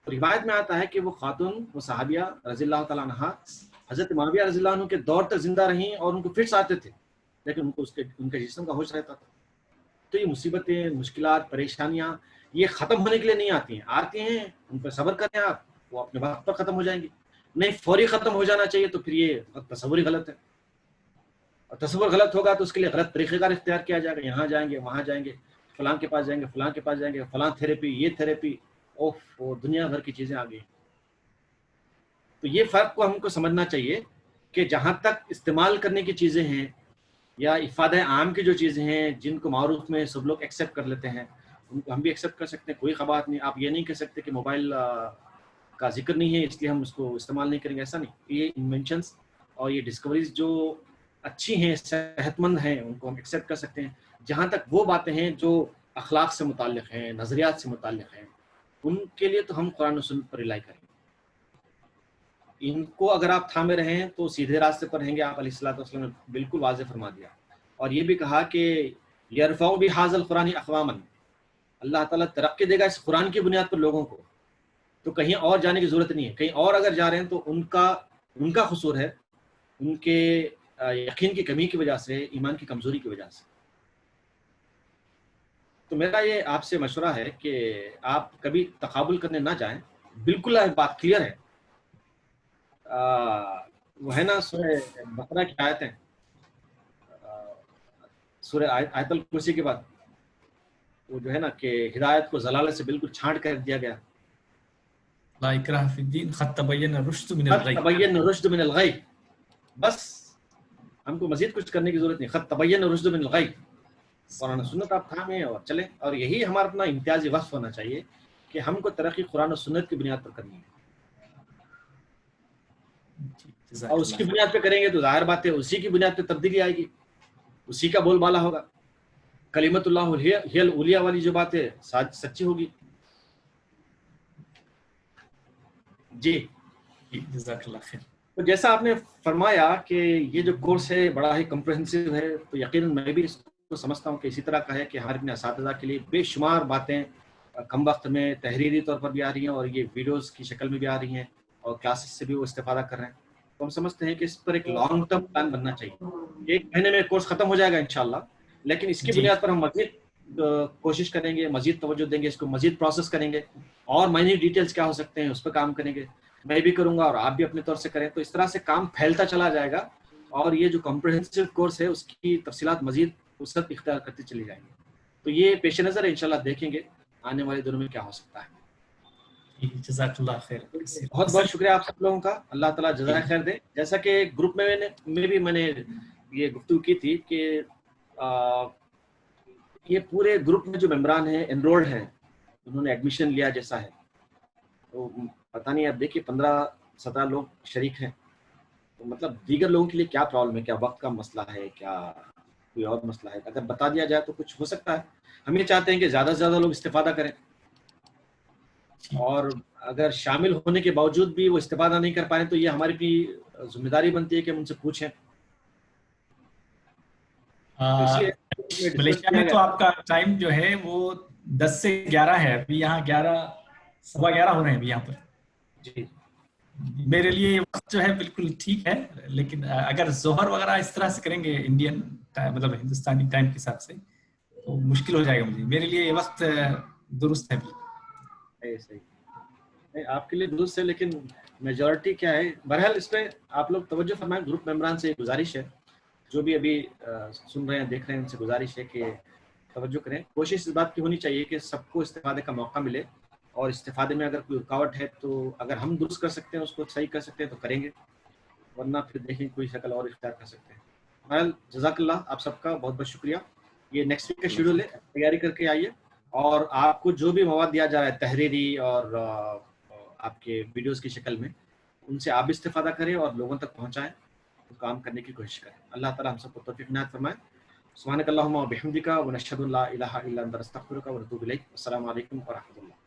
روایت میں آتا ہے کہ وہ خاتون، وہ صحابیہ رضی اللہ تعالیٰ عنہا حضرت معاویہ رضی اللہ عنہ کے دور تک زندہ رہیں، اور ان کو فٹس آتے تھے، لیکن ان کو ان کے جسم کا ہوش رہتا تھا۔ تو یہ مصیبتیں، مشکلات، پریشانیاں یہ ختم ہونے کے لیے نہیں آتی ہیں، ان پر صبر کریں آپ، وہ اپنے وقت پر ختم ہو جائیں گی۔ نہیں فوری ختم ہو جانا چاہیے، تو پھر یہ تصور ہی غلط ہے۔ اور تصور غلط ہوگا تو اس کے لیے غلط طریقہ کار اختیار کیا جائے گا، یہاں جائیں گے وہاں جائیں گے، فلاں کے پاس جائیں گے، فلاں کے پاس جائیں گے، فلاں تھیراپی، یہ تھیراپی، اوف وہ دنیا بھر کی چیزیں آ گئی. تو یہ فرق کو ہم کو سمجھنا چاہیے کہ جہاں تک استعمال کرنے کی چیزیں ہیں یا افادہ عام کی جو چیزیں ہیں جن کو معروف میں سب لوگ ایکسیپٹ کر لیتے ہیں، ان کو ہم بھی ایکسیپٹ کر سکتے ہیں، کوئی خبات نہیں. آپ یہ نہیں کہہ سکتے کہ موبائل کا ذکر نہیں ہے اس لیے ہم اس کو استعمال نہیں کریں گے، ایسا نہیں. یہ انوینشنس اور یہ ڈسکوریز جو اچھی ہیں، صحت مند ہیں، ان کو ہم ایکسیپٹ کر سکتے ہیں. جہاں تک وہ باتیں ہیں جو اخلاق سے متعلق ہیں، نظریات سے متعلق ہیں، ان کے لیے تو ہم قرآن و سنت پر ریلائی کریں گے. ان کو اگر آپ تھامے رہیں تو سیدھے راستے پر رہیں گے. آپ علیہ الصلوۃ والسلام نے بالکل واضح فرما دیا، اور یہ بھی کہا کہ یرفع بہذا القرآن اقواما، اللہ تعالیٰ ترقی دے گا اس قرآن کی بنیاد پر لوگوں کو. تو کہیں اور جانے کی ضرورت نہیں ہے. کہیں اور اگر جا رہے ہیں تو ان کا قصور ہے، ان کے یقین کی کمی کی وجہ سے، ایمان کی کمزوری کی وجہ سے. تو میرا یہ آپ سے مشورہ ہے کہ آپ کبھی تقابل کرنے نہ جائیں. بالکل بات کلیئر ہے. وہ ہے نا سورہ بقرہ کی آیتیں، سورہ آیت الکرسی کے بعد وہ جو ہے نا کہ ہدایت کو ضلالت سے بالکل چھانٹ کر دیا گیا. لا اکراہ فی الدین قد تبین الرشد من قد الغی. تبین الرشد من الغی. بس ہم کو مزید کچھ کرنے کی ضرورت نہیں. قد تبین الرشد من الغی. قرآن و سنت آپ تھامیں اور چلیں. اور یہی ہمارا اپنا امتیازی وصف ہونا چاہیے کہ ہم کو ترقی قرآن و سنت کی بنیاد پر کرنی ہے. اور اس کی بنیاد پہ کریں گے تو ظاہر بات ہے اسی کی بنیاد پہ تبدیلی آئے گی، اسی کا بول بالا ہوگا. کلمت اللہ ہی الاولیاء والی جو بات ہے سچی ہوگی. جی جزاک اللہ خیر. تو جیسا آپ نے فرمایا کہ یہ جو کورس ہے بڑا ہی کمپریہنسو ہے، تو یقیناً میں بھی اس کو سمجھتا ہوں کہ اسی طرح کا ہے کہ ہمارے اپنے اساتذہ کے لیے بے شمار باتیں کم وقت میں تحریری طور پر بھی آ رہی ہیں، اور یہ ویڈیوز کی شکل میں بھی آ رہی ہیں، اور کلاسز سے بھی وہ استفادہ کر رہے ہیں. تو ہم سمجھتے ہیں کہ اس پر ایک لانگ ٹرم پلان بننا چاہیے. 1 مہینے میں کورس ختم ہو جائے گا انشاءاللہ، لیکن اس کی بنیاد پر ہم مزید کوشش کریں گے، مزید توجہ دیں گے، اس کو مزید پروسیس کریں گے، اور مائنیوٹ ڈیٹیلز کیا ہو سکتے ہیں اس پہ کام کریں گے. میں بھی کروں گا اور آپ بھی اپنے طور سے کریں. تو اس طرح سے کام پھیلتا چلا جائے گا، اور یہ جو کمپریہنسو کورس ہے اس کی تفصیلات مزید وسعت اختیار کرتی چلی جائیں گی. تو یہ پیش نظر ہے، انشاءاللہ دیکھیں گے آنے والے دنوں میں کیا ہو سکتا ہے. جزاک اللہ خیر. بہت بہت شکریہ آپ سب لوگوں کا. اللہ تعالیٰ جزائے خیر دے. جیسا کہ گروپ میں نے یہ گفتگو کی تھی کہ یہ پورے گروپ میں جو ممبران ہیں انرولڈ ہیں، انہوں نے ایڈمیشن لیا جیسا ہے، تو پتہ نہیں اب دیکھیے 15-17 لوگ شریک ہیں. تو مطلب دیگر لوگوں کے لیے کیا پرابلم ہے، کیا وقت کا مسئلہ ہے، کیا کوئی اور مسئلہ ہے. اگر بتا دیا جائے تو کچھ ہو سکتا ہے. ہم یہ چاہتے ہیں کہ زیادہ سے زیادہ لوگ استفادہ کریں، اور اگر شامل ہونے کے باوجود بھی وہ استفادہ نہیں کر پائیں تو یہ ہماری بھی ذمہ داری بنتی ہے کہ ہم ان سے پوچھیں. ملیشیا میں تو آپ کا ٹائم جو ہے وہ 10 سے 11 ہے. ابھی یہاں 11:15 ہو رہے ہیں ابھی یہاں پر. جی میرے لیے یہ وقت جو ہے بالکل ٹھیک ہے، لیکن اگر ظہر وغیرہ اس طرح سے کریں گے انڈین ٹائم، مطلب ہندوستانی ٹائم کے حساب سے، تو مشکل ہو جائے گا مجھے. میرے لیے یہ وقت درست ہے. صحیح نہیں آپ کے لیے درست ہے، لیکن میجورٹی کیا ہے. بہرحال اس پہ آپ لوگ توجہ فرمائیں. گروپ ممبران سے گزارش ہے، جو بھی ابھی سن رہے ہیں دیکھ رہے ہیں، ان سے گزارش ہے کہ توجہ کریں. کوشش اس بات کی ہونی چاہیے کہ سب کو استفادے کا موقع ملے، اور استفادے میں اگر کوئی رکاوٹ ہے تو اگر ہم درست کر سکتے ہیں، اس کو صحیح کر سکتے ہیں تو کریں گے، ورنہ پھر دیکھیں کوئی شکل اور اختیار کر سکتے ہیں. بہرحال جزاک اللہ آپ سب کا بہت بہت شکریہ. یہ نیکسٹ ویک کا شیڈول ہے، تیاری کر کے آئیے. اور آپ کو جو بھی مواد دیا جا رہا ہے تحریری اور آپ کے ویڈیوز کی شکل میں، ان سے آپ بھی استفادہ کریں اور لوگوں تک پہنچائیں، کام کرنے کی کوشش کریں. اللہ تعالیٰ ہم سب کو توفیق عنایت فرمائے. سبحانک اللہم و بحمدک ونشہد ان لا الہ الا انت نستغفرک ونتوب الیک. السلام علیکم ورحمۃ اللہ.